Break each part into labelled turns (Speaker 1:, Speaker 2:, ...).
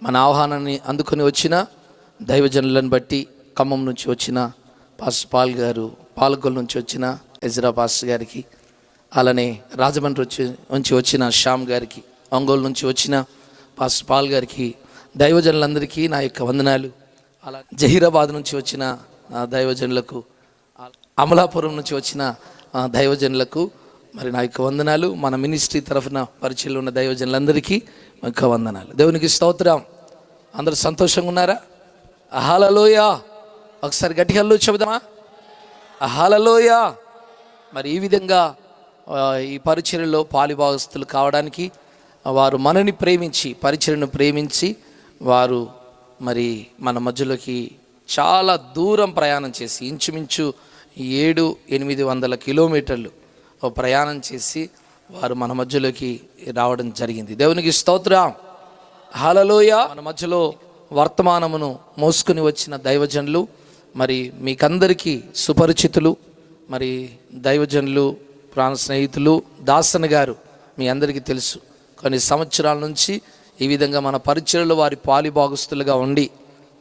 Speaker 1: మన ఆహ్వానాన్ని అందుకొని వచ్చిన దైవజనులను బట్టి ఖమ్మం నుంచి వచ్చిన పాస్టర్ పాల్ గారు, పాలకొల్ నుంచి వచ్చిన ఎజ్రా పాస్టర్ గారికి, అలానే రాజమండ్రి నుంచి వచ్చిన శ్యామ్ గారికి, ఒంగోలు నుంచి వచ్చిన పాస్టర్ పాల్ గారికి, దైవజనులందరికీ నా యొక్క వందనాలు. అలా జహీరాబాద్ నుంచి వచ్చిన దైవజనులకు, అమలాపురం నుంచి వచ్చిన దైవజనులకు మరి నా యొక్క వందనాలు. మన మినిస్ట్రీ తరఫున పరిచయలో ఉన్న దైవజనులందరికీ మా యొక్క వందనాలు. దేవునికి స్తోత్రం. అందరూ సంతోషంగా ఉన్నారా? హల్లెలూయా. ఒకసారి గట్టిగా హల్లెలూయా చెబుదామా? హల్లెలూయా. మరి ఈ విధంగా ఈ పరిచర్యలో పాలిభాగస్తులు కావడానికి వారు మనని ప్రేమించి, పరిచర్యను ప్రేమించి వారు మరి మన మధ్యలోకి చాలా దూరం ప్రయాణం చేసి ఇంచుమించు 700-800 కిలోమీటర్లు ప్రయాణం చేసి వారు మన మధ్యలోకి రావడం జరిగింది. దేవునికి స్తోత్రం. హల్లెలూయా. మన మధ్యలో వర్తమానమును మోసుకుని వచ్చిన దైవజనులు మరి మీకందరికీ సుపరిచితులు. మరి దైవజనులు, ప్రాణ స్నేహితులు దాసన్ గారు మీ అందరికీ తెలుసు. కొన్ని సంవత్సరాల నుంచి ఈ విధంగా మన పరిచర్యలో వారి పాలిభాగస్తులుగా ఉండి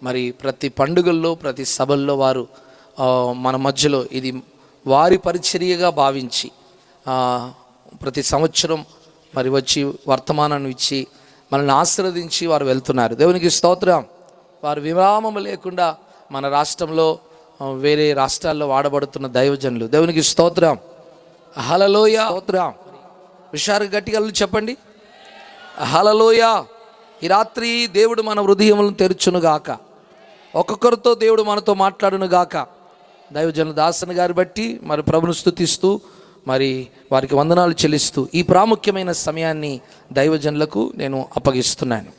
Speaker 1: మరి ప్రతి పండుగల్లో, ప్రతి సభల్లో వారు మన మధ్యలో ఇది వారి పరిచర్యగా భావించి ప్రతి సంవత్సరం మరి వచ్చి వర్తమానాన్ని ఇచ్చి మనల్ని ఆశీర్వదించి వారు వెళ్తున్నారు. దేవునికి స్తోత్రం. వారు విరామం లేకుండా మన రాష్ట్రంలో, వేరే రాష్ట్రాల్లో వాడబడుతున్న దైవజనులు. దేవునికి స్తోత్రం. హల్లెలూయా. స్తోత్రం. హుషారుగా గట్టిగా చెప్పండి హల్లెలూయా. ఈ రాత్రి దేవుడు మన హృదయములను తెరుచునుగాక. ఒక్కొక్కరితో దేవుడు మనతో మాట్లాడునుగాక. దైవజనుల దాసన్ గారి బట్టి మరి ప్రభును స్తుతిస్తూ మరి వారికి వందనాలు చెల్లిస్తూ ఈ ప్రాముఖ్యమైన సమయాన్ని దైవజనులకు నేను అప్పగిస్తున్నాను.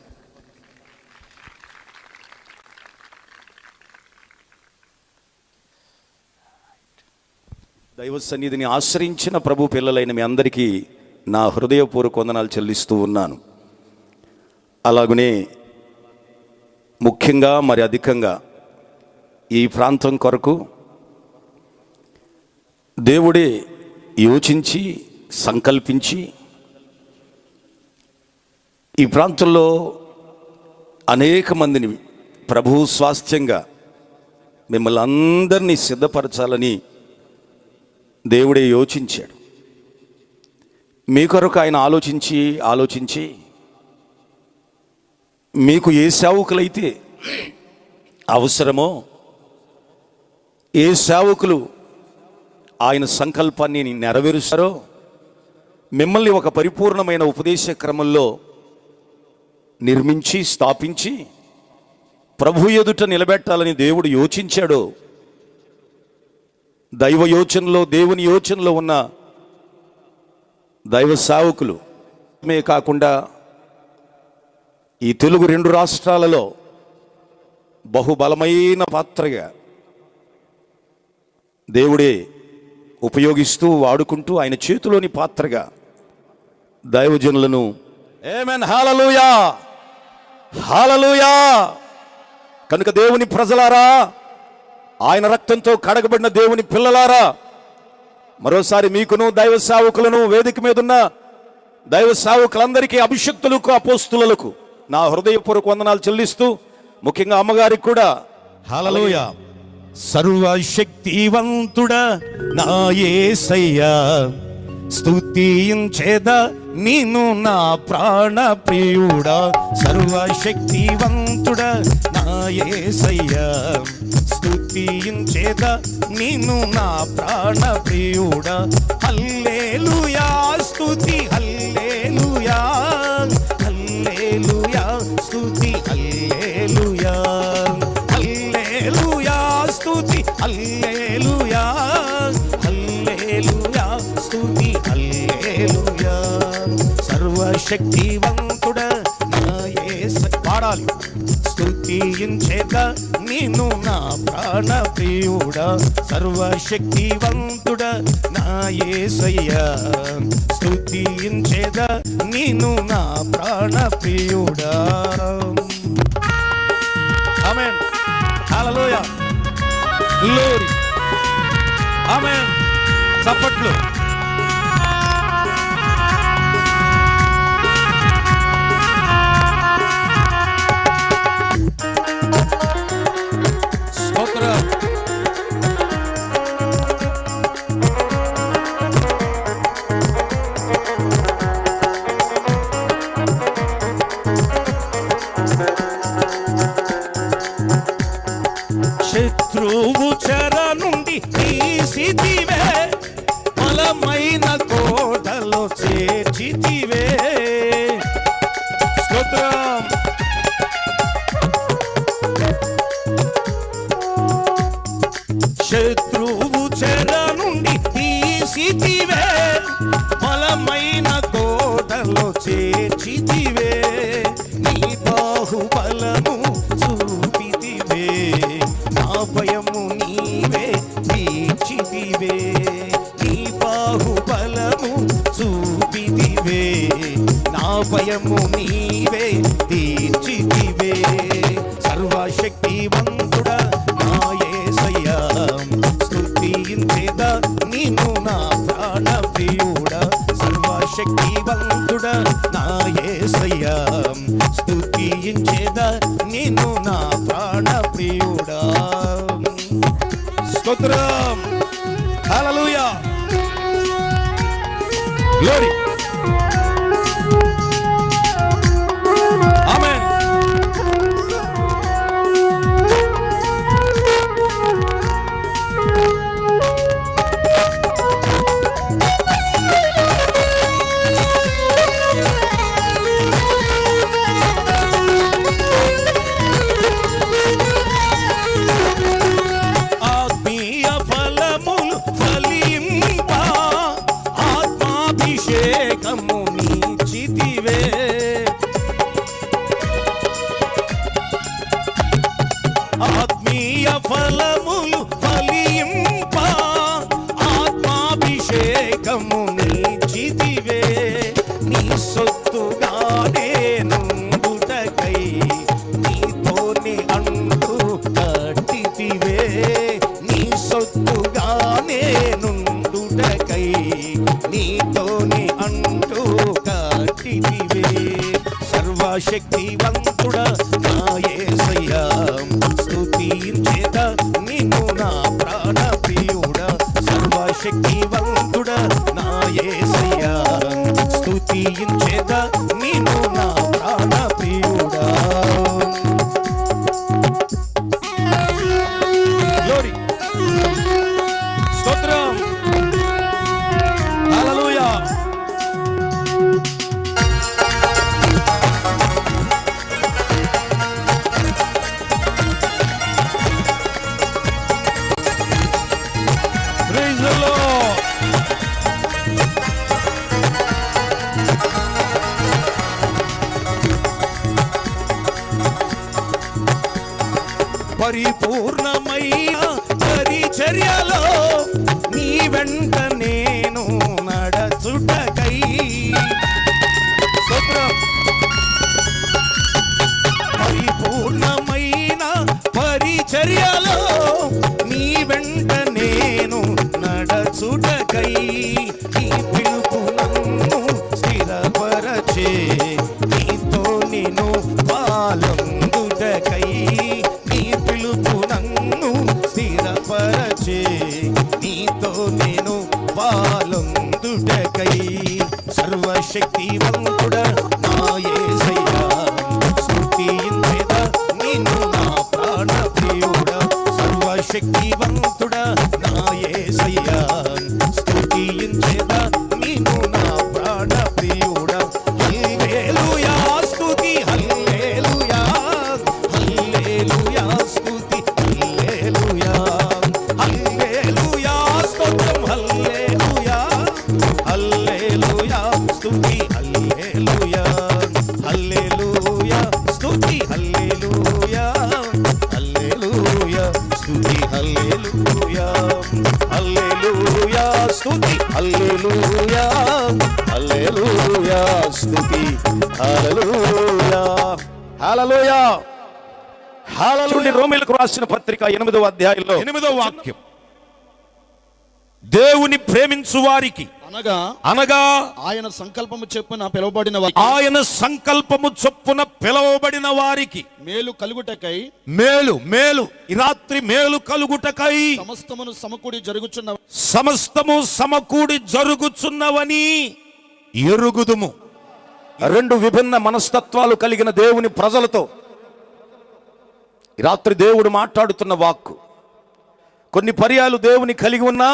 Speaker 2: దైవ సన్నిధిని ఆశ్రయించిన ప్రభు పిల్లలైన మీ అందరికీ నా హృదయపూర్వక వందనాలు చెల్లిస్తూ ఉన్నాను. అలాగనే ముఖ్యంగా మరి అధికంగా ఈ ప్రాంతం కొరకు దేవుడే యోచించి సంకల్పించి ఈ ప్రాంతంలో అనేక మందిని ప్రభు స్వాస్థ్యంగా మిమ్మల్ని అందరినీ సిద్ధపరచాలని దేవుడే యోచించాడు. మీ కొరకు ఆయన ఆలోచించి మీకు ఏ సేవకులైతే అవసరమో, ఏ సేవకులు ఆయన సంకల్పాన్ని నెరవేరుస్తారో మిమ్మల్ని ఒక పరిపూర్ణమైన ఉపదేశ క్రమంలో నిర్మించి స్థాపించి ప్రభు ఎదుట నిలబెట్టాలని దేవుడు యోచించాడో, దైవ యోచనలో, దేవుని యోచనలో ఉన్న దైవ సేవకులు మే కాకుండా ఈ తెలుగు 2 రాష్ట్రాలలో బహుబలమైన పాత్రగా దేవుడే ఉపయోగిస్తూ వాడుకుంటూ ఆయన చేతిలోని పాత్రగా దైవజనులను ఆమేన్ హల్లెలూయా హల్లెలూయా. కనుక దేవుని ప్రజలారా, ఆయన రక్తంతో కడగబడిన దేవుని పిల్లలారా, మరోసారి మీకును దైవ సేవకులను, వేదిక మీద ఉన్న దైవ సేవకులందరికీ, అభిషిక్తులకు, అపోస్తులకు నా హృదయపూర్వక వందనాలు చెల్లిస్తూ ముఖ్యంగా అమ్మగారికి కూడా
Speaker 3: హల్లెలూయా. సర్వశక్తివంతుడా నా యేసయ్యా, స్తుతించేదా నిన్ను నా ప్రాణ ప్రియుడా. సర్వశక్తివంతుడా నా యేసయ్యా, స్తుతించేదా నిన్ను నా ప్రాణ ప్రియుడా. హల్లెలూయా స్తుతి హల్లెలూయా హల్లెలూయా స్తుతి హల్లెలూయా హల్లెలూయా స్తుతి హల్లెలూయా హల్లెలూయా స్తుతి హల్లెలూయా. సర్వశక్తివంతుడా నా యేసయ్యా, పాడాలి. స్తుతించేదా నిన్ను నా ప్రాణ ప్రియుడా. సర్వశక్తివంతుడా నా యేసయ్యా, స్తుతించేదా నిన్ను నా ప్రాణ ప్రియుడా. ఆమేన్ హల్లెలూయా గ్లోరీ ఆమేన్. చప్పట్లు. బాహుబలము చూపితివే, నా భయము నీవే తీర్చితివే. నీ బాహుబలము చూపితివే, నా భయము నీవే తీర్చితివే. సర్వశక్తివంతుడా నా యేసయ్యా, స్తుతించెదా నిన్ను నా ప్రాణ ప్రియుడా. సర్వశక్తివంతుడా నా యేసయ్యా, స్తుతించెదా నిన్ను నా ప్రాణ ప్రియుడా. స్తోత్రం, హల్లెలూయా, గ్లోరీ, ఆమేన్. ఆత్మీయ ఫలములు ఫలింప, ఆత్మాభిషేకము నీచితివే. ఆత్మీయ ఫలములు ఫలింప, ఆత్మాభిషేకము నీచితివే. నీ సొత్తుగానే నుండుటకై నీతోనే అంటూ కట్టితివే. నీ సొత్తుగానే నుండుటకై నీతోనే అంటూ కట్టితివే. సర్వశక్తివంతుడా నా యేసయ్యా, స్తుతించెదా నిన్ను నా ప్రాణ ప్రియుడా. సర్వశక్తివంతుడా నా యేసయ్యా, స్తుతించెదా నిన్ను నా ప్రాణ ప్రియుడా. గ్లోరీ, స్తోత్రం, హల్లెలూయా. Praise the Lord. పరిపూర్ణమైన పరిచర్యలో నీ వెంట నేను నడచుటకై. స్తోత్రం. పరిపూర్ణమైన పరిచర్యలో నీ వెంట నేను నడచుటకై. నీ పిలుపు నన్ను స్థిరపరచే, నీతో నేను పాలొందుటకై. నీ పిలుపు నన్ను స్థిరపరచే, నీతో నేను పాలొందుటకై. సర్వశక్తివంతుడా నా యేసయ్యా, స్తుతించెదా నిన్ను నా ప్రాణ ప్రియుడా. సర్వశక్తివంతుడా నా యేసయ్యా, స్తుతించెదా నిన్ను నా ప్రాణ ప్రియుడా. హల్లెలూయా స్తుతి, హల్లెలూయా, హల్లెలూయా స్తుతి, హల్లెలూయా, హల్లెలూయా స్తోత్రం, హల్లెలూయా, హల్లెలూయా స్తుతి, హల్లెలూయా, హల్లెలూయా స్తుతి, హల్లెలూయా, హల్లెలూయా స్తుతి, హల్లెలూయా, హల్లెలూయా స్తుతి, హల్లెలూయా, హల్లెలూయా స్తుతి, హల్లెలూయా, హల్లెలూయా, హల్లెలూయా. రోమీయులకు రాసిన పత్రిక 8వ అధ్యాయంలో 8వ వాక్యం, దేవుని ప్రేమించు వారికి అనగా
Speaker 4: ఆయన సంకల్పము చొప్పున పిలువబడిన
Speaker 3: ఆయన సంకల్పము చొప్పున పిలువబడిన వారికి
Speaker 4: మేలు కలుగుటకై
Speaker 3: మేలు ఈ రాత్రి మేలు కలుగుటకై సమస్తము సమకూడి జరుగుచున్నవని ఎరుగుదుము. రెండు విభిన్న మనస్తత్వాలు కలిగిన దేవుని ప్రజలతో ఈ రాత్రి దేవుడు మాట్లాడుతున్న వాక్కు. కొన్ని పర్యాలు దేవుని కలిగి ఉన్నా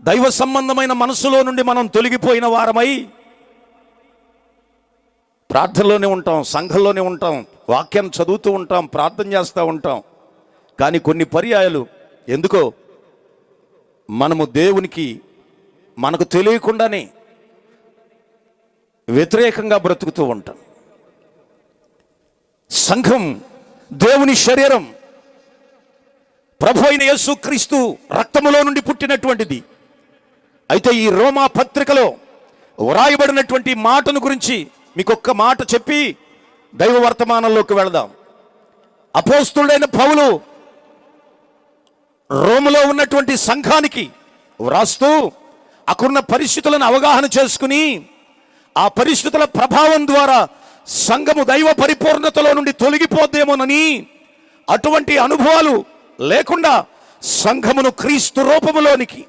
Speaker 3: దైవ సంబంధమైన మనసులో నుండి మనం తొలగిపోయిన వారమై ప్రార్థనలోనే ఉంటాం, సంఘంలోనే ఉంటాం, వాక్యాన్ని చదువుతూ ఉంటాం, ప్రార్థన చేస్తూ ఉంటాం. కానీ కొన్ని పర్యాయాలు ఎందుకో మనము దేవునికి మనకు తెలియకుండానే వ్యతిరేకంగా బ్రతుకుతూ ఉంటాం.
Speaker 2: సంఘం దేవుని శరీరం, ప్రభు అయిన యేసుక్రీస్తు రక్తములో నుండి పుట్టినటువంటిది. అయితే ఈ రోమా పత్రికలో వ్రాయబడినటువంటి మాటను గురించి మీకు ఒక్క మాట చెప్పి దైవ వర్తమానంలోకి వెళదాం. అపోస్తుడైన పౌలు రోములో ఉన్నటువంటి సంఘానికి వ్రాస్తూ అక్కడున్న పరిస్థితులను అవగాహన చేసుకుని ఆ పరిస్థితుల ప్రభావం ద్వారా సంఘము దైవ పరిపూర్ణతలో నుండి తొలగిపోద్దేమోనని, అటువంటి అనుభవాలు లేకుండా సంఘమును క్రీస్తు రూపములోనికి,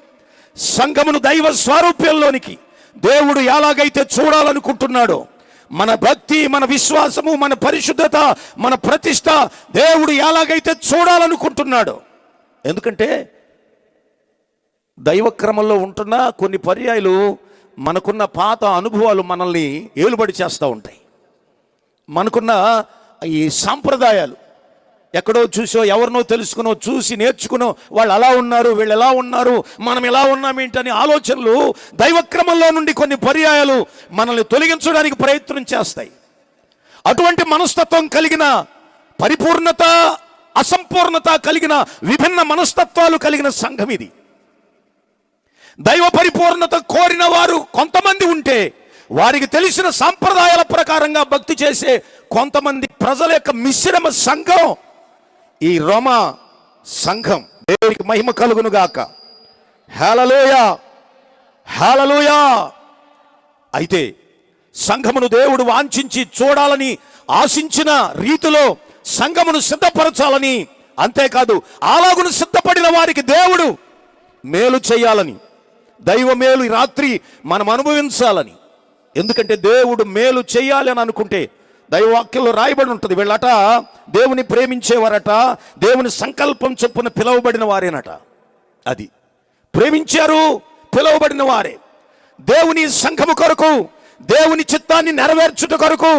Speaker 2: సంఘమును దైవ స్వారూప్యంలోనికి దేవుడు ఎలాగైతే చూడాలనుకుంటున్నాడో, మన భక్తి, మన విశ్వాసము, మన పరిశుద్ధత, మన ప్రతిష్ట దేవుడు ఎలాగైతే చూడాలనుకుంటున్నాడో. ఎందుకంటే దైవక్రమంలో ఉంటున్న కొన్ని పర్యాయాలు మనకున్న పాత అనుభవాలు మనల్ని ఏలుబడి చేస్తూ ఉంటాయి. మనకున్న ఈ సాంప్రదాయాలు ఎక్కడో చూసో ఎవరినో తెలుసుకునో చూసి నేర్చుకునో వాళ్ళు అలా ఉన్నారు, వీళ్ళు ఎలా ఉన్నారు, మనం ఎలా ఉన్నామేంటని ఆలోచనలు దైవక్రమంలో నుండి కొన్ని పర్యాయాలు మనల్ని తొలగించడానికి ప్రయత్నం చేస్తాయి. అటువంటి మనస్తత్వం కలిగిన, పరిపూర్ణత అసంపూర్ణత కలిగిన, విభిన్న మనస్తత్వాలు కలిగిన సంఘం ఇది. దైవ పరిపూర్ణత కోరిన వారు కొంతమంది ఉంటే వారికి తెలిసిన సాంప్రదాయాల ప్రకారంగా భక్తి చేసే కొంతమంది ప్రజల యొక్క మిశ్రమ సంఘం ఈ రోమా సంఘం. దేవునికి మహిమ కలుగును గాక. హల్లెలూయా, హల్లెలూయా. అయితే సంఘమును దేవుడు వాంఛించి చూడాలని ఆశించిన రీతిలో సంఘమును సిద్ధపరచాలని, అంతేకాదు అలాగును సిద్ధపడిన వారికి దేవుడు మేలు చేయాలని, దైవ మేలు ఈ రాత్రి మనం అనుభవించాలని. ఎందుకంటే దేవుడు మేలు చేయాలి అని అనుకుంటే దైవవాక్యంలో రాయబడి ఉంటుంది, వీళ్ళట దేవుని ప్రేమించేవారట, దేవుని సంకల్పం చొప్పున పిలువబడిన వారేనట. అది ప్రేమించారు, పిలువబడిన వారే. దేవుని సంఘము కొరకు, దేవుని చిత్తాన్ని నెరవేర్చుట కొరకు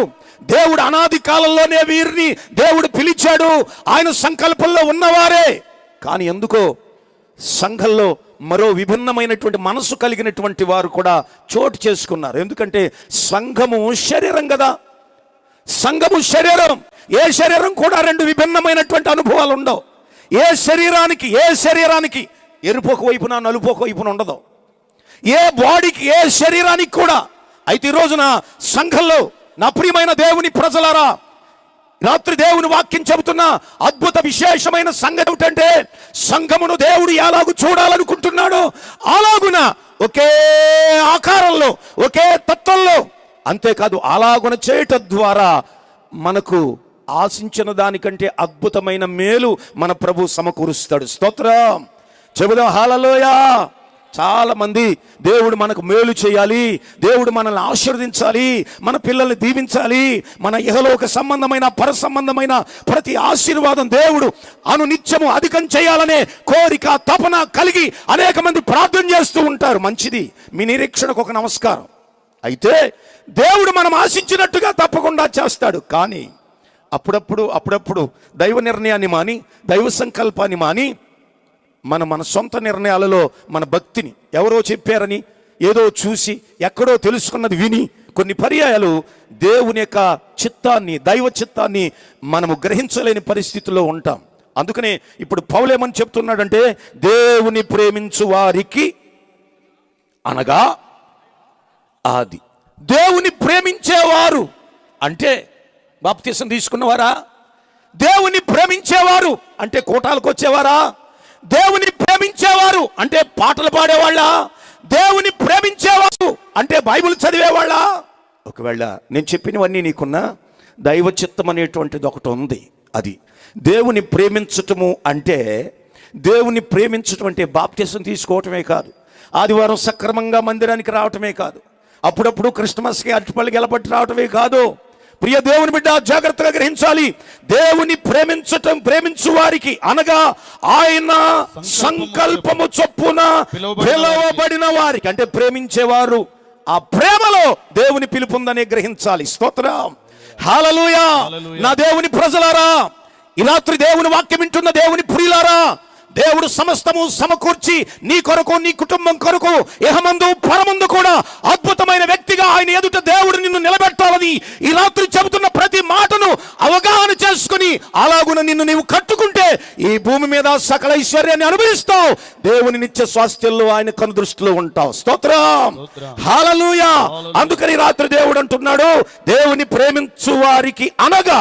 Speaker 2: దేవుడు అనాది కాలంలోనే వీరిని దేవుడు పిలిచాడు. ఆయన సంకల్పంలో ఉన్నవారే. కానీ ఎందుకో సంఘంలో మరో విభిన్నమైనటువంటి మనసు కలిగినటువంటి వారు కూడా చోటు చేసుకున్నారు. ఎందుకంటే సంఘము శరీరం కదా, సంఘము శరీరం. ఏ శరీరం కూడా రెండు విభిన్నమైనటువంటి అనుభవాలు ఉండవు. ఏ శరీరానికి ఎరుపు ఒక వైపున, నలుపు ఒక వైపున ఉండదు. ఏ బాడీకి, ఏ శరీరానికి కూడా. అయితే ఈ రోజున సంఘంలో నా ప్రియమైన దేవుని ప్రజలారా, రాత్రి దేవుని వాక్యం చెబుతున్న అద్భుత విశేషమైన సంగతి ఏమిటంటే, సంఘమును దేవుడు ఎలాగూ చూడాలనుకుంటున్నాడో అలాగున ఒకే ఆకారంలో, ఒకే తత్వంలో, అంతేకాదు అలాగున చేయటం ద్వారా మనకు ఆశించిన దానికంటే అద్భుతమైన మేలు మన ప్రభు సమకూరుస్తాడు. స్తోత్రం చెబుదాం. హల్లెలూయా. చాలా మంది దేవుడు మనకు మేలు చేయాలి, దేవుడు మనల్ని ఆశీర్వదించాలి, మన పిల్లల్ని దీవించాలి, మన ఇహలోక సంబంధమైన పర సంబంధమైన ప్రతి ఆశీర్వాదం దేవుడు అనునిత్యము అధికం చేయాలనే కోరిక, తపన కలిగి అనేక మంది ప్రార్థన చేస్తూ ఉంటారు. మంచిది, మీ నిరీక్షణకు ఒక నమస్కారం. అయితే దేవుడు మనం ఆశించినట్టుగా తప్పకుండా చేస్తాడు. కానీ అప్పుడప్పుడు దైవ నిర్ణయాన్ని మాని, దైవ సంకల్పాన్ని మాని మన సొంత నిర్ణయాలలో మన భక్తిని ఎవరో చెప్పారని, ఏదో చూసి, ఎక్కడో తెలుసుకున్నది విని కొన్ని పర్యాయాలు దేవుని యొక్క చిత్తాన్ని, దైవ చిత్తాన్ని మనము గ్రహించలేని పరిస్థితిలో ఉంటాం. అందుకనే ఇప్పుడు పౌలేమని చెప్తున్నాడంటే, దేవుని ప్రేమించు వారికి అనగా ఆది. దేవుని ప్రేమించేవారు అంటే బాప్తిసం తీసుకున్నవారా? దేవుని ప్రేమించేవారు అంటే కూటాలకు వచ్చేవారా? దేవుని ప్రేమించేవారు అంటే పాటలు పాడేవాళ్ళ? దేవుని ప్రేమించేవారు అంటే బైబిల్ చదివేవాళ్ళ? ఒకవేళ నేను చెప్పినవన్నీ నీకున్న దైవ చిత్తం అనేటువంటిది ఒకటి ఉంది. అది దేవుని ప్రేమించటము అంటే, దేవుని ప్రేమించటం అంటే బాప్తిసం తీసుకోవటమే కాదు, ఆదివారం సక్రమంగా మందిరానికి రావటమే కాదు, అప్పుడప్పుడు క్రిస్మస్కి అరటిపళ్ళు గెలపట్టి రావటమే కాదు. ప్రియ దేవుని బిడ్డ, జాగ్రత్తగా గ్రహించాలి. దేవుని ప్రేమించు వారికి అనగా ఆయన సంకల్పము చొప్పున పిలువబడిన వారికి, అంటే ప్రేమించేవారు ఆ ప్రేమలో దేవుని పిలుపుందనే గ్రహించాలి. స్తోత్రం, హల్లెలూయా. నా దేవుని ప్రజలారా, ఈ రాత్రి దేవుని వాక్యం వింటున్న దేవుని ప్రియులారా, దేవుడు సమస్తము సమకూర్చి నీ కొరకు, నీ కుటుంబం కొరకు, ఇహమందు పరమందు కూడా అద్భుతమైన వ్యక్తిగా ఆయన ఎదుట దేవుడు నిన్ను నిలబెట్టాలని ఈ రాత్రి చెబుతున్న ప్రతి మాటను అవగాహన చేసుకుని అలాగున నిన్ను నీవు కట్టుకుంటే ఈ భూమి మీద సకల ఐశ్వర్యాన్ని అనుభవిస్తావు. దేవుని నిత్య స్వాస్థ్యంలో ఆయన కనుదృష్టిలో ఉంటావు. స్తోత్రం, హల్లెలూయా. అందుకని రాత్రి దేవుడు అంటున్నాడు, దేవుని ప్రేమించు వారికి అనగా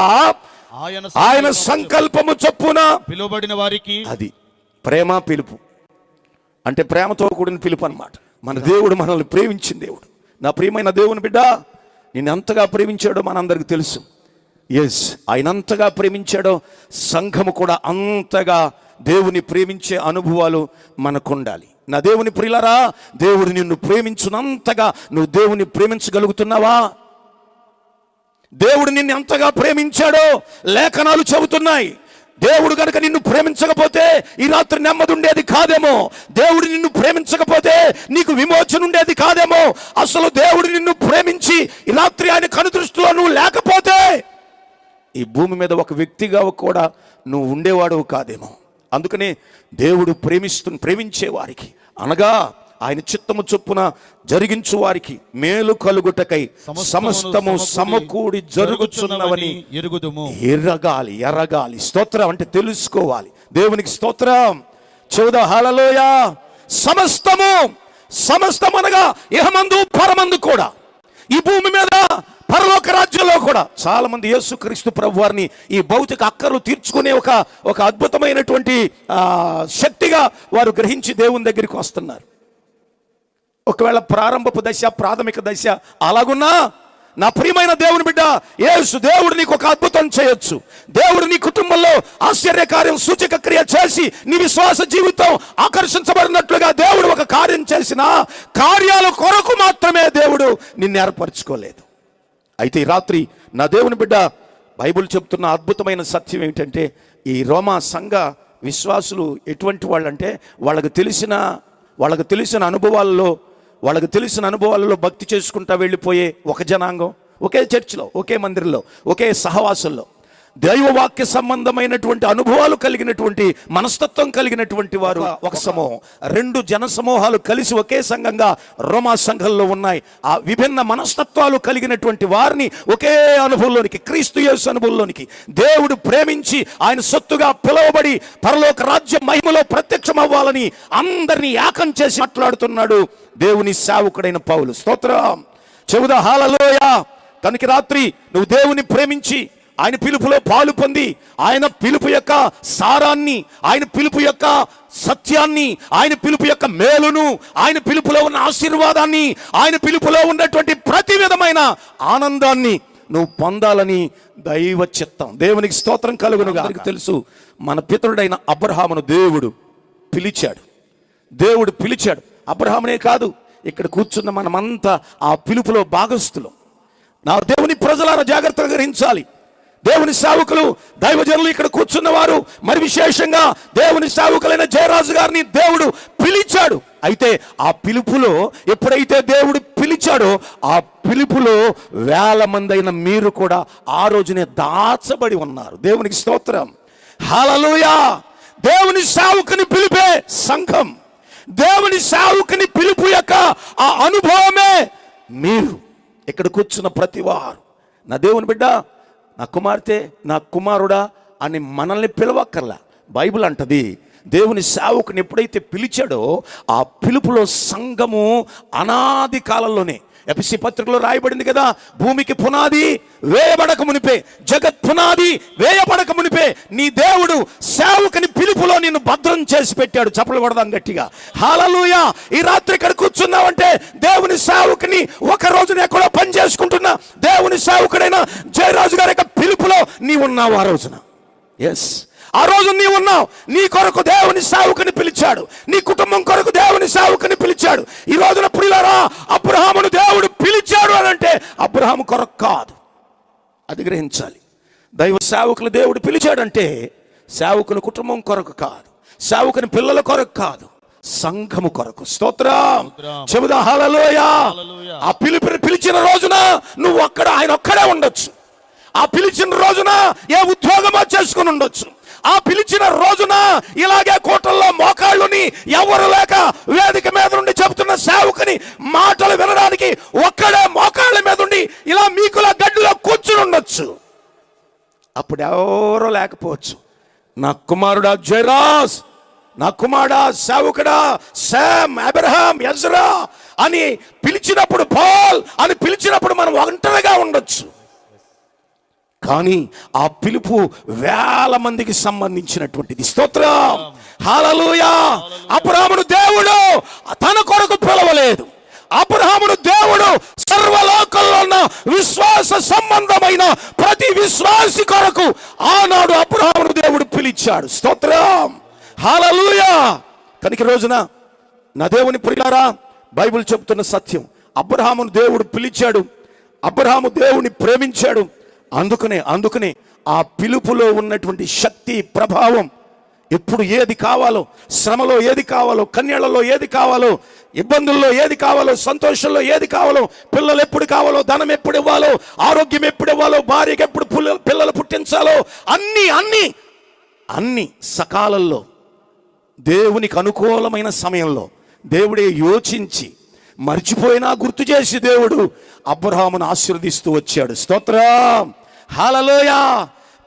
Speaker 2: ఆయన సంకల్పము చొప్పున
Speaker 4: పిలువబడిన వారికి.
Speaker 2: అది ప్రేమ పిలుపు అంటే ప్రేమతో కూడిన పిలుపు అన్నమాట. మన దేవుడు మనల్ని ప్రేమించిన దేవుడు. నా ప్రియమైన దేవుని బిడ్డ, నిన్ను ఎంతగా ప్రేమించాడో మనందరికి తెలుసు. ఎస్, ఆయన అంతగా ప్రేమించాడో సంఘము కూడా అంతగా దేవుని ప్రేమించే అనుభవాలు మనకు ఉండాలి. నా దేవుని ప్రియులారా, దేవుడు నిన్ను ప్రేమించునంతగా నువ్వు దేవుని ప్రేమించగలుగుతున్నావా? దేవుడు నిన్ను ఎంతగా ప్రేమించాడో లేఖనాలు చెబుతున్నాయి. దేవుడు గనుక నిన్ను ప్రేమించకపోతే ఈ రాత్రి నెమ్మది ఉండేది కాదేమో. దేవుడు నిన్ను ప్రేమించకపోతే నీకు విమోచన ఉండేది కాదేమో. అసలు దేవుడు నిన్ను ప్రేమించి ఈ రాత్రి ఆయన కనుదృష్టిలో నువ్వు లేకపోతే ఈ భూమి మీద ఒక వ్యక్తిగా కూడా నువ్వు ఉండేవాడు కాదేమో. అందుకనే దేవుడు ప్రేమించే వారికి అనగా ఆయన చిత్తము చొప్పున జరిగించు వారికి మేలు కలుగుటకై సమస్తము సమకూడి జరుగుచున్నవని ఎరగాలి. స్తోత్రం అంటే తెలుసుకోవాలి. దేవునికి స్తోత్రం. చెబుదా హల్లెలూయా. సమస్తము అనగా ఇహమందు పరమందు కూడా, ఈ భూమి మీద పరలోక రాజ్యంలో కూడా చాలా మంది యేసుక్రీస్తు ప్రభు వారిని ఈ భౌతిక అక్కర్లు తీర్చుకునే ఒక అద్భుతమైనటువంటి శక్తిగా వారు గ్రహించి దేవుని దగ్గరికి వస్తున్నారు. ఒకవేళ ప్రారంభపు దశ, ప్రాథమిక దశ అలాగున్నా నా ప్రియమైన దేవుని బిడ్డ, యేసు దేవుడు నీకు ఒక అద్భుతం చేయొచ్చు. దేవుడు నీ కుటుంబంలో ఆశ్చర్యకార్యం, సూచక క్రియ చేసి నీ విశ్వాస జీవితం ఆకర్షించబడినట్లుగా దేవుడు ఒక కార్యం చేసిన కార్యాల కొరకు మాత్రమే దేవుడు నిన్ను ఏర్పరచుకోలేదు. అయితే ఈ రాత్రి నా దేవుని బిడ్డ, బైబిల్ చెప్తున్న అద్భుతమైన సత్యం ఏమిటంటే, ఈ రోమా సంఘ విశ్వాసులు ఎటువంటి వాళ్ళంటే వాళ్ళకు తెలిసిన అనుభవాలలో భక్తి చేసుకుంటా వెళ్ళిపోయే ఒక జనాంగం, ఒకే చర్చిలో, ఒకే మందిరంలో, ఒకే సహవాసంలో దైవవాక్య సంబంధమైనటువంటి అనుభవాలు కలిగినటువంటి మనస్తత్వం కలిగినటువంటి వారు ఒక సమూహం. రెండు జన సమూహాలు కలిసి ఒకే సంఘంగా రోమా సంఘంలో ఉన్నాయి. ఆ విభిన్న మనస్తత్వాలు కలిగినటువంటి వారిని ఒకే అనుభవంలోనికి, క్రీస్తు యేసు అనుభవంలోనికి దేవుడు ప్రేమించి ఆయన సొత్తుగా పిలువబడి పరలోక రాజ్య మహిమలో ప్రత్యక్షం అవ్వాలని అందరినీ ఏకం చేసి మాట్లాడుతున్నాడు దేవుని సేవకుడైన పౌలు. స్తోత్రం, చెబుదా హల్లెలూయా. కనుక రాత్రి నువ్వు దేవుని ప్రేమించి ఆయన పిలుపులో పాలు పొంది ఆయన పిలుపు యొక్క సారాన్ని, ఆయన పిలుపు యొక్క సత్యాన్ని, ఆయన పిలుపు యొక్క మేలును, ఆయన పిలుపులో ఉన్న ఆశీర్వాదాన్ని, ఆయన పిలుపులో ఉన్నటువంటి ప్రతి విధమైన ఆనందాన్ని నువ్వు పొందాలని దైవ చిత్తం. దేవునికి స్తోత్రం కలుగునుగా. తెలుసు, మన పితరుడైన అబ్రహామును దేవుడు పిలిచాడు. అబ్రహామునే కాదు, ఇక్కడ కూర్చున్న మనమంతా ఆ పిలుపులో భాగస్థులు. నా దేవుని ప్రజలారా జాగ్రత్తగా గ్రహించాలి. దేవుని సేవకులు, దైవజనులు ఇక్కడ కూర్చున్న వారు, మరి విశేషంగా దేవుని సేవకులైన జయరాజు గారిని దేవుడు పిలిచాడు. అయితే ఆ పిలుపులో ఎప్పుడైతే దేవుడు పిలిచాడో ఆ పిలుపులో 1000 మంది అయిన మీరు కూడా ఆ రోజునే దాచబడి ఉన్నారు. దేవునికి స్తోత్రం, హల్లెలూయా. దేవుని సేవకుని పిలిపే సంఘం, దేవుని సేవకుని పిలుపు యొక్క ఆ అనుభవమే మీరు. ఇక్కడ కూర్చున్న ప్రతి వారు, నా దేవుని బిడ్డ, నా కుమార్తె, నా కుమారుడా అని మనల్ని పిలవక్కర్లా. బైబిల్ అంటది, దేవుని సేవకుని ఎప్పుడైతే పిలిచాడో ఆ పిలుపులో సంఘము అనాది కాలంలోనే, ఎఫెసీ పత్రికలో రాయబడింది కదా, భూమికి పునాది వేయబడక మునిపే, జగత్ పునాది వేయబడక మునిపే నీ దేవుడు సేవకుని పిలుపులో నిన్ను భద్రం చేసి పెట్టాడు. చప్పలు కొడదాం గట్టిగా, హల్లెలూయా. ఈ రాత్రి ఇక్కడ కూర్చున్నావంటే దేవుని సేవకుని ఒక రోజున ఎక్కడో పని చేసుకుంటున్నా దేవుని సేవకుడైన జయరాజు గారి యొక్క పిలుపులో నీ ఉన్నావు. ఆ రోజున, ఎస్, ఆ రోజు నీ ఉన్నావు. నీ కొరకు దేవుని సేవకుని పిలిచాడు, నీ కుటుంబం కొరకు దేవుని సేవకుని పిలిచాడు. ఈ రోజున ప్రియులారా, అబ్రహామును దేవుడు పిలిచాడు అని అంటే అబ్రహాము కొరకు కాదు, అది గ్రహించాలి. దైవ సేవకులు దేవుడు పిలిచాడంటే సేవకుని కుటుంబం కొరకు కాదు, సేవకుని పిల్లల కొరకు కాదు, సంఘము కొరకు. స్తోత్రం, చెబుదా హల్లెలూయా. ఆ పిలిచిన రోజున నువ్వు అక్కడ ఆయన ఒక్కడే ఉండొచ్చు. ఆ పిలిచిన రోజున ఏ ఉద్యోగమో చేసుకుని ఉండొచ్చు. ఆ పిలిచిన రోజున ఇలాగే కోటల్లో మోకాళ్ళుని ఎవరు లేక వేదిక మీద నుండి చెబుతున్న సేవకుని మాటలు వినడానికి ఒక్కడే మోకాళ్ళ మీద ఉండి ఇలా మీకులా గడ్డిలో కూర్చుని ఉండొచ్చు. అప్పుడు ఎవరో లేకపోవచ్చు. నా కుమారుడా జైరాస్, నా కుమారుడా సేవకుడా శామ్, అబ్రహాం, ఎజ్రా అని పిలిచినప్పుడు, పాల్ అని పిలిచినప్పుడు మనం ఒంటరిగా ఉండొచ్చు. కానీ ఆ పిలుపు వేల మందికి సంబంధించినటువంటిది. స్తోత్రం, హల్లెలూయా. అబ్రహామును దేవుడు తన కొరకు పిలవలేదు. అబ్రహామును దేవుడు సర్వలోకంలో ఉన్న విశ్వాస సంబంధమైన ప్రతి విశ్వాసి కొరకు ఆనాడు అబ్రహామును దేవుడు పిలిచాడు. స్తోత్రం, హల్లెలూయా. కనుక రోజున నా దేవుని ప్రియులారా, బైబిల్ చెబుతున్న సత్యం, అబ్రహామును దేవుడు పిలిచాడు, అబ్రహాము దేవుని ప్రేమించాడు. అందుకనే ఆ పిలుపులో ఉన్నటువంటి శక్తి, ప్రభావం, ఎప్పుడు ఏది కావాలో, శ్రమలో ఏది కావాలో, కన్యలలో ఏది కావాలో, ఇబ్బందుల్లో ఏది కావాలో, సంతోషంలో ఏది కావాలో, పిల్లలు ఎప్పుడు కావాలో, ధనం ఎప్పుడు ఇవ్వాలో, ఆరోగ్యం ఎప్పుడు ఇవ్వాలో, భార్యకి ఎప్పుడు పిల్లలు పుట్టించాలో, అన్ని సకాలంలో దేవునికి అనుకూలమైన సమయంలో దేవుడే యోచించి మర్చిపోయినా గుర్తు చేసి దేవుడు అబ్రహామును ఆశీర్వదిస్తూ వచ్చాడు. స్తోత్రం, హల్లెలూయా,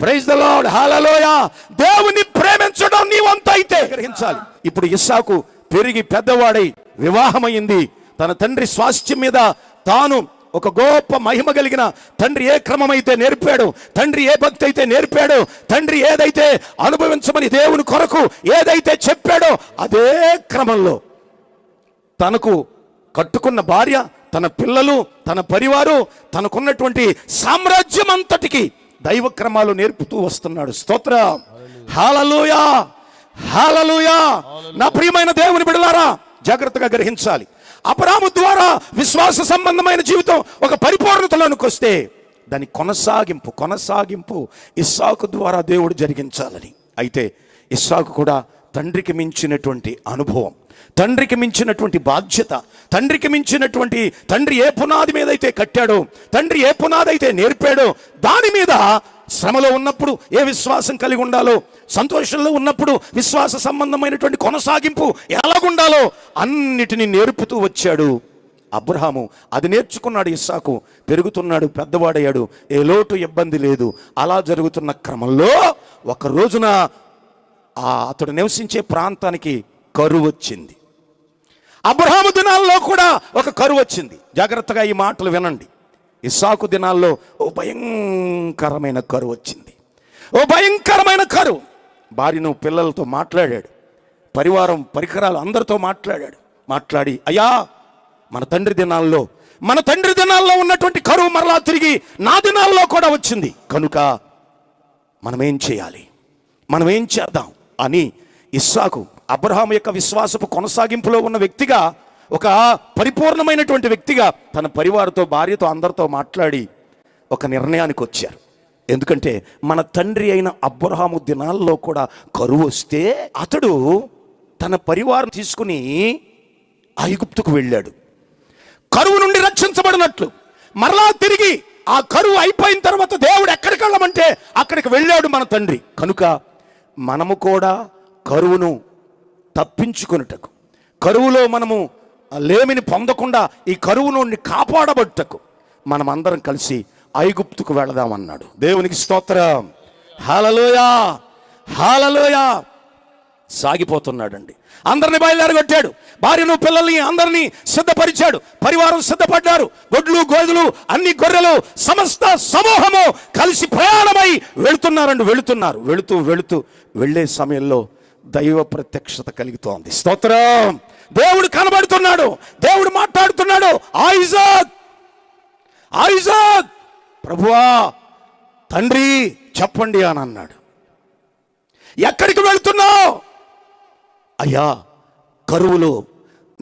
Speaker 2: ప్రైజ్ ద లార్డ్, హల్లెలూయా. దేవుని ప్రేమించడం నీ వంతు అయితే గ్రహించాలి. ఇప్పుడు ఇస్సాకు పెరిగి పెద్దవాడై వివాహమైంది. తన తండ్రి స్వాస్థ్యం మీద తాను ఒక గొప్ప మహిమ కలిగిన తండ్రి ఏ క్రమం అయితే నేర్పాడు, తండ్రి ఏ భక్తి అయితే నేర్పాడు, తండ్రి ఏదైతే అనుభవించమని దేవుని కొరకు ఏదైతే చెప్పాడో అదే క్రమంలో తనకు కట్టుకున్న భార్య, తన పిల్లలు, తన పరివారు, తనకున్నటువంటి సామ్రాజ్యం అంతటికి దైవ క్రమాలు నేర్పుతూ వస్తున్నాడు. స్తోత్రం, హల్లెలూయా, హల్లెలూయా. నా ప్రియమైన దేవుని బిడ్డలారా, జాగ్రత్తగా గ్రహించాలి. అబ్రహాము ద్వారా విశ్వాస సంబంధమైన జీవితం ఒక పరిపూర్ణతలోనికి వస్తే దాని కొనసాగింపు ఇస్సాకు ద్వారా దేవుడు జరిగించాలని. అయితే ఇస్సాకు కూడా తండ్రికి మించినటువంటి అనుభవం, తండ్రికి మించినటువంటి బాధ్యత, తండ్రికి మించినటువంటి, తండ్రి ఏ పునాది మీద అయితే కట్టాడో, తండ్రి ఏ పునాది అయితే నేర్పాడో దాని మీద శ్రమలో ఉన్నప్పుడు ఏ విశ్వాసం కలిగి ఉండాలో, సంతోషంలో ఉన్నప్పుడు విశ్వాస సంబంధమైనటువంటి కొనసాగింపు ఎలాగుండాలో అన్నిటినీ నేర్పుతూ వచ్చాడు అబ్రహాము. అది నేర్చుకున్నాడు ఇస్సాకు. పెరుగుతున్నాడు, పెద్దవాడయ్యాడు, ఏ లోటు ఇబ్బంది లేదు. అలా జరుగుతున్న క్రమంలో ఒక రోజున అతడు నివసించే ప్రాంతానికి కరువు వచ్చింది. అబ్రహాము దినాల్లో కూడా ఒక కరువు వచ్చింది. జాగ్రత్తగా ఈ మాటలు వినండి. ఇస్సాకు దినాల్లో ఓ భయంకరమైన కరువు వచ్చింది. ఓ భయంకరమైన కరువు. భార్యను, పిల్లలతో మాట్లాడాడు, పరివారం, పరికరాలు అందరితో మాట్లాడి అయ్యా, మన తండ్రి దినాల్లో ఉన్నటువంటి కరువు మరలా తిరిగి నా దినాల్లో కూడా వచ్చింది. కనుక మనమేం చేయాలి, మనమేం చేద్దాం అని ఇస్సాకు అబ్రహాము యొక్క విశ్వాసపు కొనసాగింపులో ఉన్న వ్యక్తిగా, ఒక పరిపూర్ణమైనటువంటి వ్యక్తిగా తన పరివారంతో, భార్యతో, అందరితో మాట్లాడి ఒక నిర్ణయానికి వచ్చారు. ఎందుకంటే మన తండ్రి అయిన అబ్రహాము దినాల్లో కూడా కరువు వస్తే అతడు తన పరివారం తీసుకుని ఐగుప్తుకు వెళ్ళాడు. కరువు నుండి రక్షించబడినట్లు మరలా తిరిగి ఆ కరువు అయిపోయిన తర్వాత దేవుడు ఎక్కడికి వెళ్ళమంటే అక్కడికి వెళ్ళాడు మన తండ్రి. కనుక మనము కూడా కరువును తప్పించుకొనుటకు, కరువులో మనము లేమిని పొందకుండా ఈ కరువు నుండి కాపాడబట్టుటకు మనం అందరం కలిసి ఐగుప్తుకు వెళదామన్నాడు. దేవునికి స్తోత్రం, హల్లెలూయా, హల్లెలూయా. సాగిపోతున్నాడండి. అందరిని బయలుదేరగొట్టాడు. భార్యను, పిల్లల్ని అందరినీ సిద్ధపరిచాడు. పరివారం సిద్ధపడ్డారు. గొడ్లు, గోధులు, అన్ని గొర్రెలు, సమస్త సమూహము కలిసి ప్రయాణమై వెళుతున్నారు. వెళుతూ వెళ్ళే సమయంలో దైవ ప్రత్యక్షత కలుగుతోంది. స్తోత్రం. దేవుడు కనబడుతున్నాడు, దేవుడు మాట్లాడుతున్నాడు. ఐజాక్, ప్రభువా, తండ్రి చెప్పండి అని అన్నాడు. ఎక్కడికి వెళుతున్నావు? అయ్యా, కరువులో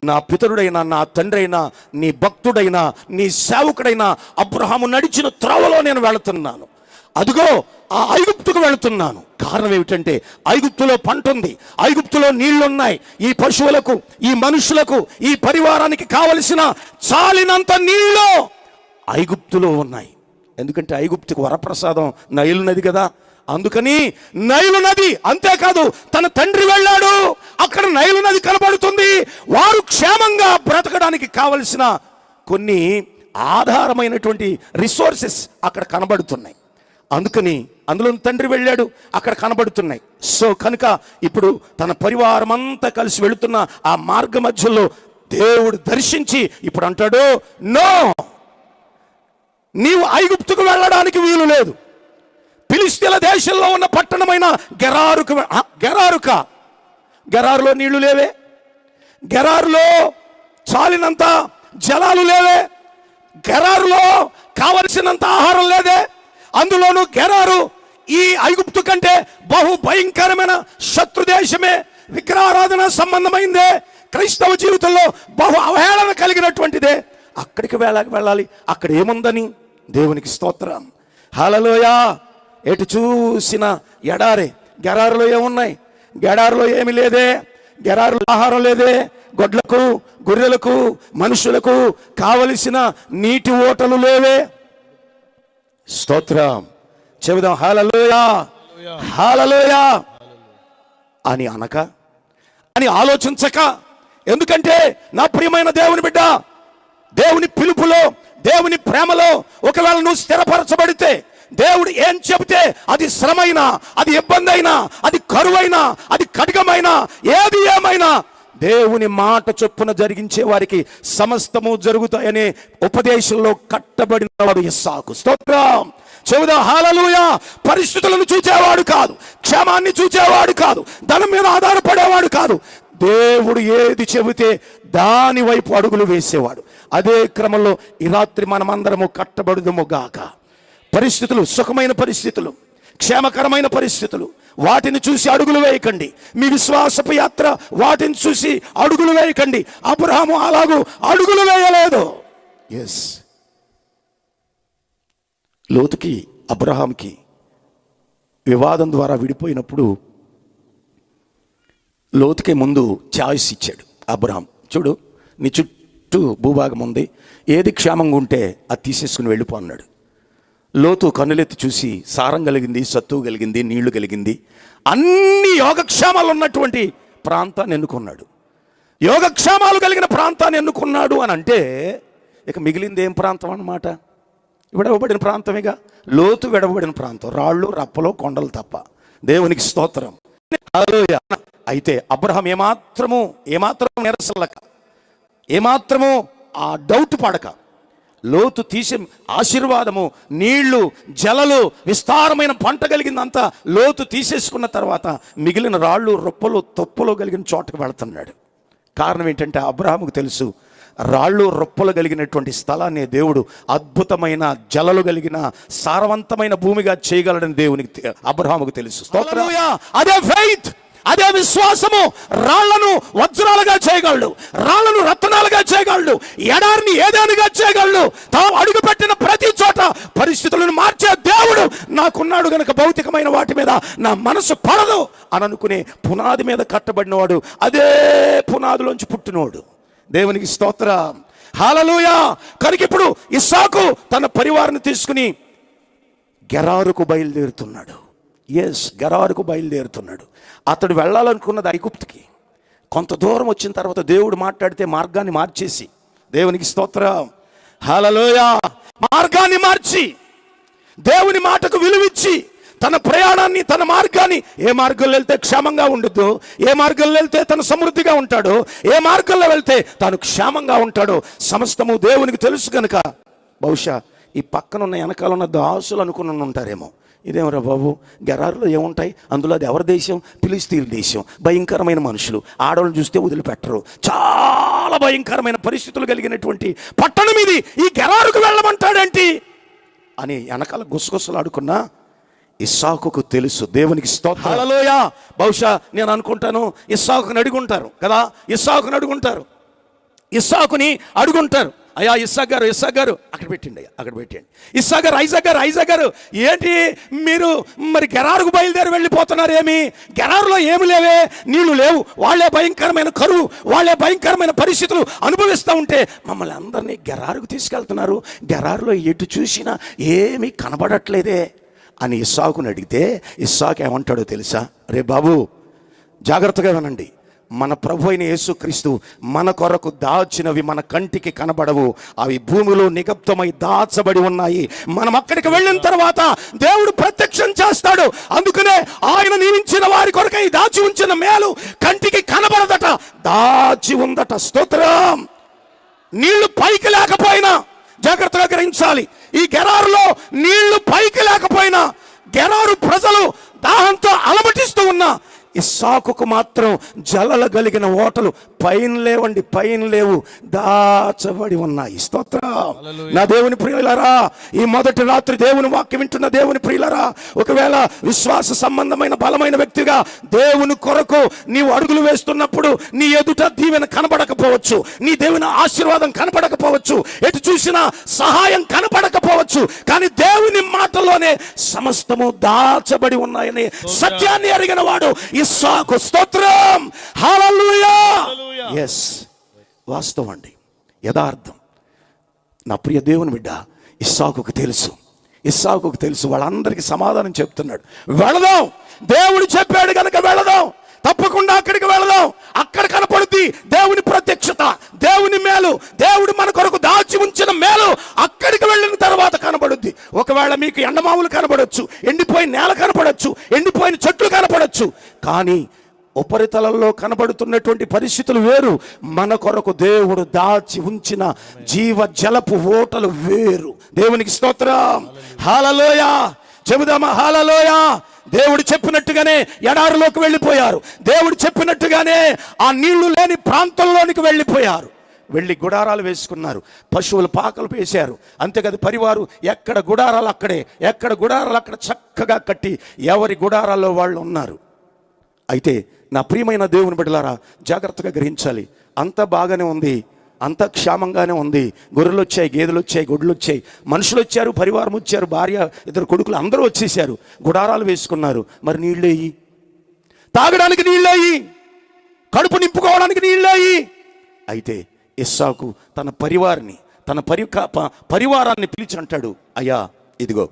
Speaker 2: నా పితరుడైనా, నా తండ్రి అయినా, నీ భక్తుడైనా, నీ సేవకుడైన అబ్రహాము నడిచిన త్రోవలో నేను వెళుతున్నాను. అదిగో ఆ ఐగుప్తుకు వెళుతున్నాను. కారణం ఏమిటంటే ఐగుప్తులో పంట ఉంది, ఐగుప్తులో నీళ్లున్నాయి. ఈ పశువులకు, ఈ మనుషులకు, ఈ పరివారానికి కావలసిన చాలినంత నీళ్లు ఐగుప్తులో ఉన్నాయి. ఎందుకంటే ఐగుప్తుకు వరప్రసాదం నైలు నది కదా. అందుకని నైలు నది, అంతేకాదు తన తండ్రి వెళ్ళాడు, అక్కడ నైలు నది కనబడుతుంది. వారు క్షేమంగా బ్రతకడానికి కావలసిన కొన్ని ఆధారమైనటువంటి రిసోర్సెస్ అక్కడ కనబడుతున్నాయి. అందుకని అందులో తండ్రి వెళ్ళాడు, అక్కడ కనబడుతున్నాయి. సో కనుక ఇప్పుడు తన పరివారం అంతా కలిసి వెళుతున్న ఆ మార్గ మధ్యలో దేవుడు దర్శించి ఇప్పుడు అంటాడు, నో, నీవు ఐగుప్తుకు వెళ్ళడానికి వీలు లేదు. ఫిలిష్తీయుల దేశంలో ఉన్న పట్టణమైన గెరారులో నీళ్లు లేవే, గెరారులో చాలినంత జలాలు లేవే, గెరారులో కావలసినంత ఆహారం లేదే. అందులోనూ గెరారు ఈ ఐగుప్తు కంటే బహు భయంకరమైన శత్రు దేశమే, విగ్రహారాధన సంబంధమైందే, క్రైస్తవ జీవితంలో బహు అవహేళన కలిగినటువంటిదే. అక్కడికి వెళ్ళాలి. అక్కడ ఏముందని? దేవునికి స్తోత్రం, హల్లెలూయా. ఎటు చూసిన ఎడారే. గెరారులో ఏమున్నాయి? గెడారులో ఏమి లేదే. గెరారులో ఆహారం లేదే. గొడ్లకు, గొర్రెలకు, మనుషులకు కావలసిన నీటి ఓటలు లేవే. స్తోత్రం చెబుదాం, హల్లెలూయా, హల్లెలూయా అని అనక, అని ఆలోచించక. ఎందుకంటే నా ప్రియమైన దేవుని బిడ్డ, దేవుని పిలుపులో, దేవుని ప్రేమలో ఒకవేళ నువ్వు స్థిరపరచబడితే, దేవుడు ఏం చెబితే అది శ్రమైనా, అది ఇబ్బంది అయినా, అది కరువైనా, అది ఖడ్గమైనా, ఏది ఏమైనా దేవుని మాట చొప్పున జరిగించే వారికి సమస్తము జరుగుతాయనే ఉపదేశంలో కట్టబడినవాడు ఇస్సాకు. స్తోత్రం చెబుదాం, హల్లెలూయా. పరిస్థితులను చూచేవాడు కాదు, క్షేమాన్ని చూచేవాడు కాదు, ధనం మీద ఆధారపడేవాడు కాదు. దేవుడు ఏది చెబితే దాని వైపు అడుగులు వేసేవాడు. అదే క్రమంలో ఈ రాత్రి మనమందరము కట్టబడుదుము గాక. పరిస్థితులు, సుఖమైన పరిస్థితులు, క్షేమకరమైన పరిస్థితులు, వాటిని చూసి అడుగులు వేయకండి. మీ విశ్వాసపు యాత్ర వాటిని చూసి అడుగులు వేయకండి. అబ్రహాము అలాగూ అడుగులు వేయలేదు. ఎస్, లోతుకి అబ్రహాంకి వివాదం ద్వారా విడిపోయినప్పుడు లోతుకే ముందు చాయిస్ ఇచ్చాడు అబ్రహాం. చూడు, నీ చుట్టూ భూభాగం ఉంది, ఏది క్షేమంగా ఉంటే అది తీసేసుకుని వెళ్ళిపో అన్నాడు. లోతు కన్నులెత్తి చూసి సారం కలిగింది, సత్తువు కలిగింది, నీళ్లు కలిగింది, అన్ని యోగక్షేమాలు ఉన్నటువంటి ప్రాంతాన్ని ఎన్నుకున్నాడు. యోగక్షేమాలు కలిగిన ప్రాంతాన్ని ఎన్నుకున్నాడు అని అంటే ఇక మిగిలింది ఏం ప్రాంతం అన్నమాట? విడవబడిన ప్రాంతమేగా. లోతు విడవబడిన ప్రాంతం, రాళ్ళు, రప్పలు, కొండలు తప్ప. దేవునికి స్తోత్రం. అయితే అబ్రహాం ఏమాత్రము నిరసనలక, ఏమాత్రము ఆ డౌట్ పడక, లోతు తీసే ఆశీర్వాదము, నీళ్లు, జలలు, విస్తారమైన పంట కలిగిందంతా లోతు తీసేసుకున్న తర్వాత మిగిలిన రాళ్ళు, రొప్పలు, తొప్పలు కలిగిన చోటకు వెళుతున్నాడు. కారణం ఏంటంటే అబ్రహాముకు తెలుసు, రాళ్ళు, రొప్పలు కలిగినటువంటి స్థలాన్ని దేవుడు అద్భుతమైన జలలు కలిగిన సారవంతమైన భూమిగా చేయగలడని దేవునికి, అబ్రహాముకు తెలుసు. అదే ఫెయిత్, అదే విశ్వాసము రాళ్లను వజ్రాలుగా చేయగలడు, రాళ్లను రత్నాలుగా చేయగలడు, ఎడారిని ఏదేనుగా చేయగలడు. తాను అడుగుపెట్టిన ప్రతి చోట పరిస్థితులను మార్చే దేవుడు నాకున్నాడు గనుక భౌతికమైన వాటి మీద నా మనసు పడదు అని అనుకునే పునాది మీద కట్టబడినవాడు, అదే పునాదిలోంచి పుట్టినోడు. దేవునికి స్తోత్రం, హల్లెలూయా. కనుక ఇప్పుడు ఇస్సాకు తన పరివారాన్ని తీసుకుని గెరారుకు బయలుదేరుతున్నాడు. ఎస్, గెరారుకు బయలుదేరుతున్నాడు. అతడు వెళ్ళాలనుకున్నది ఐగుప్తుకి. కొంత దూరం వచ్చిన తర్వాత దేవుడు మాట్లాడితే మార్గాన్ని మార్చేసి, దేవునికి స్తోత్రం, హల్లెలూయా, మార్గాన్ని మార్చి, దేవుని మాటకు విలువిచ్చి తన ప్రయాణాన్ని, తన మార్గాన్ని, ఏ మార్గంలో వెళ్తే క్షేమంగా ఉండదు, ఏ మార్గంలో వెళ్తే తను సమృద్ధిగా ఉంటాడు, ఏ మార్గంలో వెళ్తే తాను క్షేమంగా ఉంటాడో సమస్తము దేవునికి తెలుసు కనుక బహుశా ఈ పక్కనున్న వెనకాల ఉన్న దాసులు అనుకుని ఉంటారేమో, ఇదేమరా బాబు, గెరారులో ఏముంటాయి, అందులో అది ఎవరి దేశం? ఫిలిష్తీయుల దేశం. భయంకరమైన మనుషులు, ఆడవాళ్ళు చూస్తే వదిలిపెట్టరు, చాలా భయంకరమైన పరిస్థితులు కలిగినటువంటి పట్టణం ఇది, ఈ గెరారుకు వెళ్ళమంటాడేంటి అని వెనకాల గుసగుసలు ఆడుకున్నా ఇస్సాకుకు తెలుసు. దేవునికి స్తోత్రం, హల్లెలూయా. బహుశా నేను అనుకుంటాను ఇస్సాకుని అడుగుంటారు కదా, ఇస్సాకుని అడుగుంటారు, అయ్యా ఇస్సాకు గారు అక్కడ పెట్టండి, అక్కడ పెట్టండి. ఇస్సాకు గారు, ఐజాక్ గారు ఏంటి మీరు మరి గెరారుకు బయలుదేరి వెళ్ళిపోతున్నారేమి? గెరారులో ఏమి లేవే, నీళ్లు లేవు, వాళ్ళే భయంకరమైన కరువు, వాళ్ళే భయంకరమైన పరిస్థితులు అనుభవిస్తూ ఉంటే మమ్మల్ని అందరినీ గెరారుకు తీసుకెళ్తున్నారు, గెరారులో ఎటు చూసినా ఏమీ కనబడట్లేదే అని ఇస్సాకుని అడిగితే ఇస్సాకు ఏమంటాడో తెలుసా? రే బాబు, జాగ్రత్తగా వినండి. మన ప్రభు అయిన యేసుక్రీస్తు మన కొరకు దాచినవి మన కంటికి కనబడవు, అవి భూమిలో నిగప్తమై దాచబడి ఉన్నాయి. మనం అక్కడికి వెళ్ళిన తర్వాత దేవుడు ప్రత్యక్షం చేస్తాడు. అందుకనే ఆయన నియమించిన వారి కొరకై దాచి ఉంచిన మేలు కంటికి కనబడదట, దాచి ఉందట. స్తోత్రం. నీళ్లు పైకి లేకపోయినా జాగ్రత్తగా గ్రహించాలి. ఈ గెరారులో నీళ్లు పైకి లేకపోయినా, గెరారు ప్రజలు దాహంతో అలమటిస్తూ ఉన్నా, ఇస్సాకుకు మాత్రం జలల కలిగిన ఓటలు పైన లేవండి, పైన లేవు, దాచబడి ఉన్నాయి. స్తోత్రం. నా దేవుని ప్రియులారా, ఈ మొదటి రాత్రి దేవుని వాక్యం వింటున్న దేవుని ప్రియులారా, ఒకవేళ విశ్వాస సంబంధమైన బలమైన వ్యక్తిగా దేవుని కొరకు నీవు అడుగులు వేస్తున్నప్పుడు నీ ఎదుట దీవెన కనపడకపోవచ్చు, నీ దేవుని ఆశీర్వాదం కనపడకపోవచ్చు, ఎటు చూసినా సహాయం కనపడకపోవచ్చు, కానీ దేవుని మాటలోనే సమస్తము దాచబడి ఉన్నాయని సత్యాన్ని ఎరిగిన వాడు ఇస్సాకు. స్తోత్రం. హల్లెలూయా. yes, వాస్తవం అండి, యథార్థం. నా ప్రియ దేవుని బిడ్డ, ఇస్సాకుకు తెలుసు. వాళ్ళందరికీ సమాధానం చెప్తున్నాడు. వెళదాం, దేవుడు చెప్పాడు కనుక వెళదాం, తప్పకుండా అక్కడికి వెళదాం. అక్కడ కనపడుద్ది దేవుని ప్రత్యక్షత, దేవుని మేలు, దేవుడు మన కొరకు దాచి ఉంచిన మేలు అక్కడికి వెళ్ళిన తర్వాత కనపడుద్ది. ఒకవేళ మీకు ఎండమావులు కనపడొచ్చు, ఎండిపోయిన నేల కనపడొచ్చు, ఎండిపోయిన చెట్లు కనపడొచ్చు, కానీ ఉపరితలంలో కనబడుతున్నటువంటి పరిస్థితులు వేరు. మన కొరకు దేవుడు దాచి ఉంచిన జీవ జలపు ఓటలు వేరు. దేవునికి స్తోత్రం. హల్లెలూయా. చెబుదామా హల్లెలూయా. దేవుడు చెప్పినట్టుగానే ఎడారిలోకి వెళ్ళిపోయారు. దేవుడు చెప్పినట్టుగానే ఆ నీళ్లు లేని ప్రాంతంలోనికి వెళ్ళిపోయారు. వెళ్ళి గుడారాలు వేసుకున్నారు, పశువుల పాకలు వేశారు. అంతే కదా, పరివారు ఎక్కడ గుడారాలు అక్కడే, ఎక్కడ గుడారాలు అక్కడ చక్కగా కట్టి ఎవరి గుడారాల్లో వాళ్ళు ఉన్నారు. అయితే నా ప్రియమైన దేవుని బిడ్డలారా, జాగ్రత్తగా గ్రహించాలి. అంత బాగానే ఉంది, అంత క్షేమంగానే ఉంది. గొర్రెలు వచ్చాయి, గేదెలు వచ్చాయి, గొడ్లు వచ్చాయి, మనుషులు వచ్చారు, పరివారం వచ్చారు, భార్య, ఇద్దరు కొడుకులు అందరూ వచ్చేసారు, గుడారాలు వేసుకున్నారు. మరి నీళ్ళేయి, తాగడానికి నీళ్ళేయి, కడుపు నింపుకోవడానికి నీళ్ళేయి. అయితే ఇస్సాకు తన పరివారాన్ని పిలిచి అంటాడు, అయ్యా ఇదిగో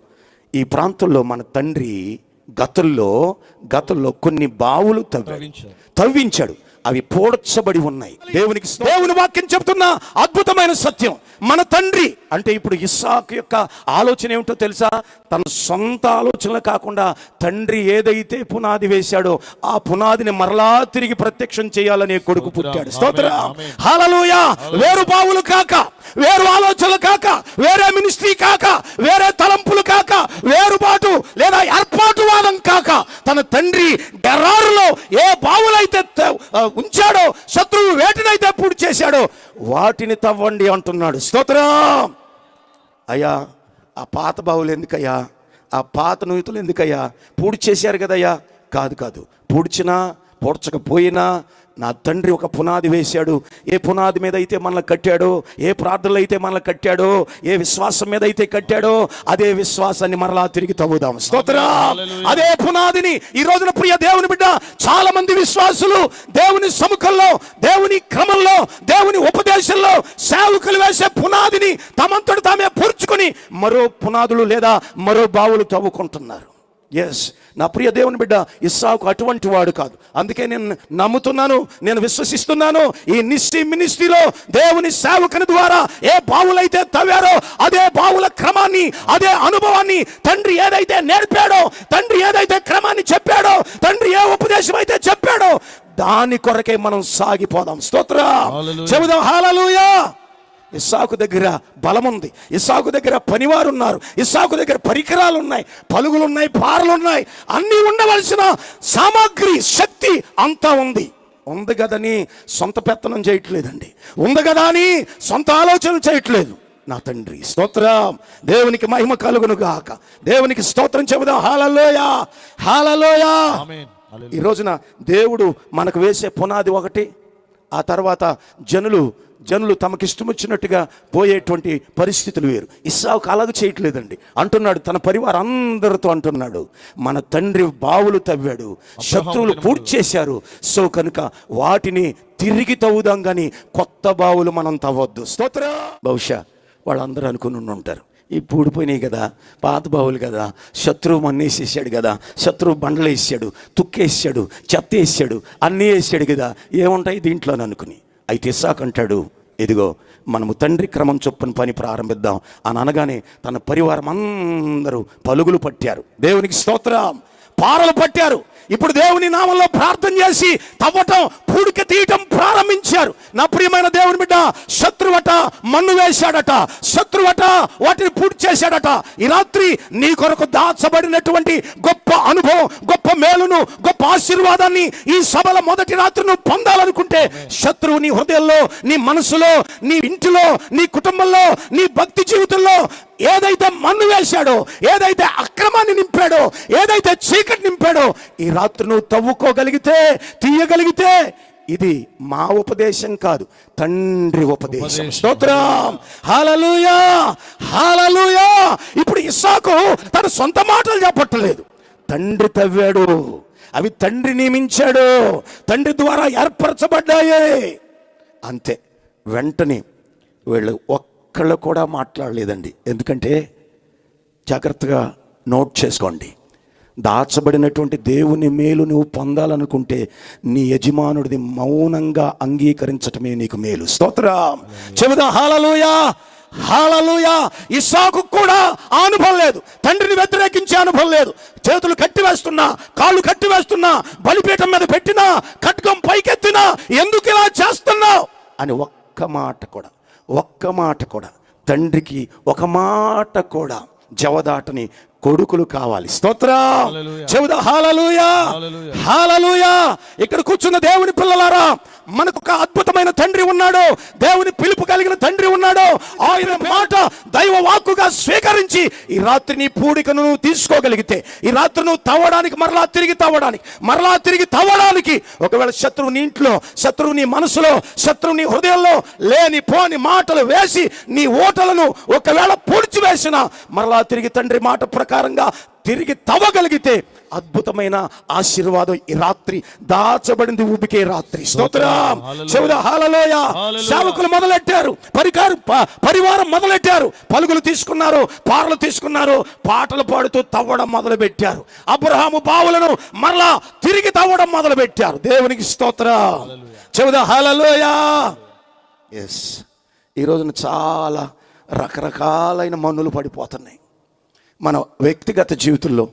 Speaker 2: ఈ ప్రాంతంలో మన తండ్రి గతంలో కొన్ని బావులు తవ్వించాడు, అవి పూడ్చబడి ఉన్నాయి. దేవుని వాక్యం చెప్తున్న అద్భుతమైన సత్యం. మన తండ్రి అంటే ఇప్పుడు ఇస్సాకు యొక్క ఆలోచన ఏమిటో తెలుసా? తన సొంత ఆలోచనలు కాకుండా తండ్రి ఏదైతే పునాది వేశాడో ఆ పునాదిని మరలా తిరిగి ప్రత్యక్షం చేయాలనే కొడుకు పుట్టాడు. స్తోత్రం. హల్లెలూయా. వేరు బావులు కాక, వేరు ఆలోచనలు కాక, వేరే మినిస్ట్రీ కాక, వేరే తలంపులు కాక, వేరుబాటు లేదా ఏర్పాటువాదం కాక, తన తండ్రి గెరారులో ఏ బావులైతే ఉంచాడో, శత్రువు వేటినైతే పూర్తి చేశాడో వాటిని తవ్వండి అంటున్నాడు. స్తోత్రం. అయ్యా ఆ పాత బావులు ఎందుకయ్యా, ఆ పాత నూతులు ఎందుకయ్యా, పూర్తి చేశారు కదయ్యా. కాదు, పూడ్చకపోయినా నా తండ్రి ఒక పునాది వేశాడు. ఏ పునాది మీద అయితే మనల్ని కట్టాడో, ఏ ప్రార్థనలు అయితే మనల్ని కట్టాడో, ఏ విశ్వాసం మీద అయితే కట్టాడో అదే విశ్వాసాన్ని మరలా తిరిగి తవ్వుదాం. స్తోత్రం. అదే పునాదిని ఈ రోజున ప్రియ దేవుని బిడ్డ, చాలా మంది విశ్వాసులు దేవుని సముఖంలో, దేవుని క్రమంలో, దేవుని ఉపదేశంలో సేవకులు వేసే పునాదిని తమంతట తామే పూడ్చుకుని మరో పునాదులు లేదా మరో బావులు తవ్వుకుంటున్నారు. ఎస్, నా ప్రియ దేవుని బిడ్డ, ఇస్సాకు అటువంటి వాడు కాదు. అందుకే నేను నమ్ముతున్నాను, నేను విశ్వసిస్తున్నాను, ఈ మినిస్ట్రీలో దేవుని సేవకుని ద్వారా ఏ బావులైతే తవ్వారో అదే బావుల క్రమాన్ని, అదే అనుభవాన్ని తండ్రి ఏదైతే నేర్పాడో, తండ్రి ఏదైతే క్రమాన్ని చెప్పాడో, తండ్రి ఏ ఉపదేశం అయితే చెప్పాడో దాని కొరకే మనం సాగిపోదాం. స్తోత్రం. చెబుదాం హల్లెలూయా. ఇస్సాకు దగ్గర బలం ఉంది, ఇస్సాకు దగ్గర పనివారు ఉన్నారు, ఇస్సాకు దగ్గర పరికరాలు ఉన్నాయి, పలుగులు ఉన్నాయి, పారలు ఉన్నాయి, అన్నీ ఉండవలసిన సామాగ్రి, శక్తి అంతా ఉంది కదని సొంత పెత్తనం చేయట్లేదండి, ఉంది కదా అని సొంత ఆలోచన చేయట్లేదు. నా తండ్రి స్తోత్రం. దేవునికి మహిమ కలుగును గాక. దేవునికి స్తోత్రం చెబుదాం. హల్లెలూయా, హల్లెలూయా. ఈ రోజున దేవుడు మనకు వేసే పునాది ఒకటి, ఆ తర్వాత జనులు తమకిష్టం వచ్చినట్టుగా పోయేటువంటి పరిస్థితులు వేరు. ఇస్సాకు అలాగ చేయట్లేదండి. అంటున్నాడు తన పరివారం అందరితో అంటున్నాడు, మన తండ్రి బావులు తవ్వాడు, శత్రువులు పూర్తి చేశారు, సో కనుక వాటిని తిరిగి తవ్వుదాం కానీ కొత్త బావులు మనం తవ్వద్దు. స్తోత్రం. బహుశా వాళ్ళందరూ అనుకుని ఉంటారు, ఇప్పుడు ఊడిపోయినాయి కదా, పాత బావులు కదా, శత్రువు మన్నేసేసాడు కదా, శత్రువు బండలు వేసాడు, తుక్కేసాడు, చెత్త వేసాడు, అన్నీ వేసాడు కదా, ఏముంటాయి దీంట్లో అనుకుని. అయితే ఇస్సాకు అంటాడు, ఇదిగో మనము తండ్రి క్రమం చొప్పున పని ప్రారంభిద్దాం అని అనగానే తన పరివారం అందరూ పలుగులు పట్టారు. దేవునికి స్తోత్రం. పారలు పట్టారు. ఇప్పుడు దేవుని నామంలో ప్రార్థన చేసి తవ్వటం, పూడిక తీయటం ప్రారంభించారు. నా ప్రియమైన దేవుని బిడ్డ, శత్రువట మన్ను వేశాడట, శత్రువట వాటిని పూర్తి చేశాడట. ఈ రాత్రి నీ కొరకు దాచబడినటువంటి గొప్ప అనుభవం, గొప్ప మేలును, గొప్ప ఆశీర్వాదాన్ని ఈ సభల మొదటి రాత్రి నువ్వు పొందాలనుకుంటే, శత్రువు నీ హృదయంలో, నీ మనసులో, నీ ఇంటిలో, నీ కుటుంబంలో, నీ భక్తి జీవితంలో ఏదైతే మన్ను వేశాడో, ఏదైతే అక్రమాన్ని నింపాడో, ఏదైతే చీకటి నింపాడో, ఈ రాత్రి నువ్వు తవ్వుకోగలిగితే, తీయగలిగితే, ఇది మా ఉపదేశం కాదు, తండ్రి ఉపదేశం. స్తోత్రం. హల్లెలూయా, హల్లెలూయా. ఇప్పుడు ఇస్సాకు తన సొంత మాటలు చెప్పట్లేదు, తండ్రి తవ్వాడు, అవి తండ్రి నియమించాడు, తండ్రి ద్వారా ఏర్పరచబడ్డాయి అంతే. వెంటనే వీళ్ళు ఒక్కళ్ళు కూడా మాట్లాడలేదండి. ఎందుకంటే జాగ్రత్తగా నోట్ చేసుకోండి, దాచబడినటువంటి దేవుని మేలు నువ్వు పొందాలనుకుంటే నీ యజమానుడిది మౌనంగా అంగీకరించటమే నీకు మేలు. స్తోత్రం. చెబుదా హల్లెలూయా, హల్లెలూయా. ఇస్సాకు కూడా అనుభవం లేదు, తండ్రిని వ్యతిరేకించే అనుభవం లేదు. చేతులు కట్టి వేస్తున్నా, కాళ్ళు కట్టి వేస్తున్నా, బలిపీఠం మీద పెట్టినా, ఖడ్గం పైకెత్తినా, ఎందుకు ఇలా చేస్తున్నావు అని ఒక్క మాట కూడా తండ్రికి ఒక మాట కూడా జవదాటని కొడుకులు కావాలి. స్తోత్రం. చెబుదా హల్లెలూయా, హల్లెలూయా. ఇక్కడ కూర్చున్న దేవుని పిల్లలారా, మనకు ఒక అద్భుతమైన తండ్రి ఉన్నాడు, దేవుని పిలుపు కలిగిన తండ్రి ఉన్నాడు. ఆయన మాట దైవ వాక్కుగా స్వీకరించి ఈ రాత్రి నీ పూడికను నువ్వు తీసుకోగలిగితే, ఈ రాత్రి నువ్వు తవ్వడానికి, మరలా తిరిగి తవ్వడానికి, ఒకవేళ శత్రువు నీ ఇంట్లో, శత్రువు నీ మనసులో, శత్రువు నీ హృదయంలో లేని పోని మాటలు వేసి నీ ఓటలను ఒకవేళ పూడ్చివేసిన, మరలా తిరిగి తండ్రి మాట ప్రకారంగా తిరిగి తవ్వగలిగితే అద్భుతమైన ఆశీర్వాదం ఈ రాత్రి దాచబడింది. ఊబికే రాత్రి. స్తోత్రం. చెబుదా హల్లెలూయా. సేవకులు మొదలెట్టారు, పరివారం మొదలెట్టారు, పలుగులు తీసుకున్నారు, పారలు తీసుకున్నారు, పాటలు పాడుతూ తవ్వడం మొదలు పెట్టారు. అబ్రహాము బావులను మరలా తిరిగి తవ్వడం మొదలు పెట్టారు. దేవునికి స్తోత్రం. చెబుదా హల్లెలూయా. ఎస్, ఈ రోజున చాలా రకరకాలైన మన్నులు పడిపోతున్నాయి. మన వ్యక్తిగత జీవితంలో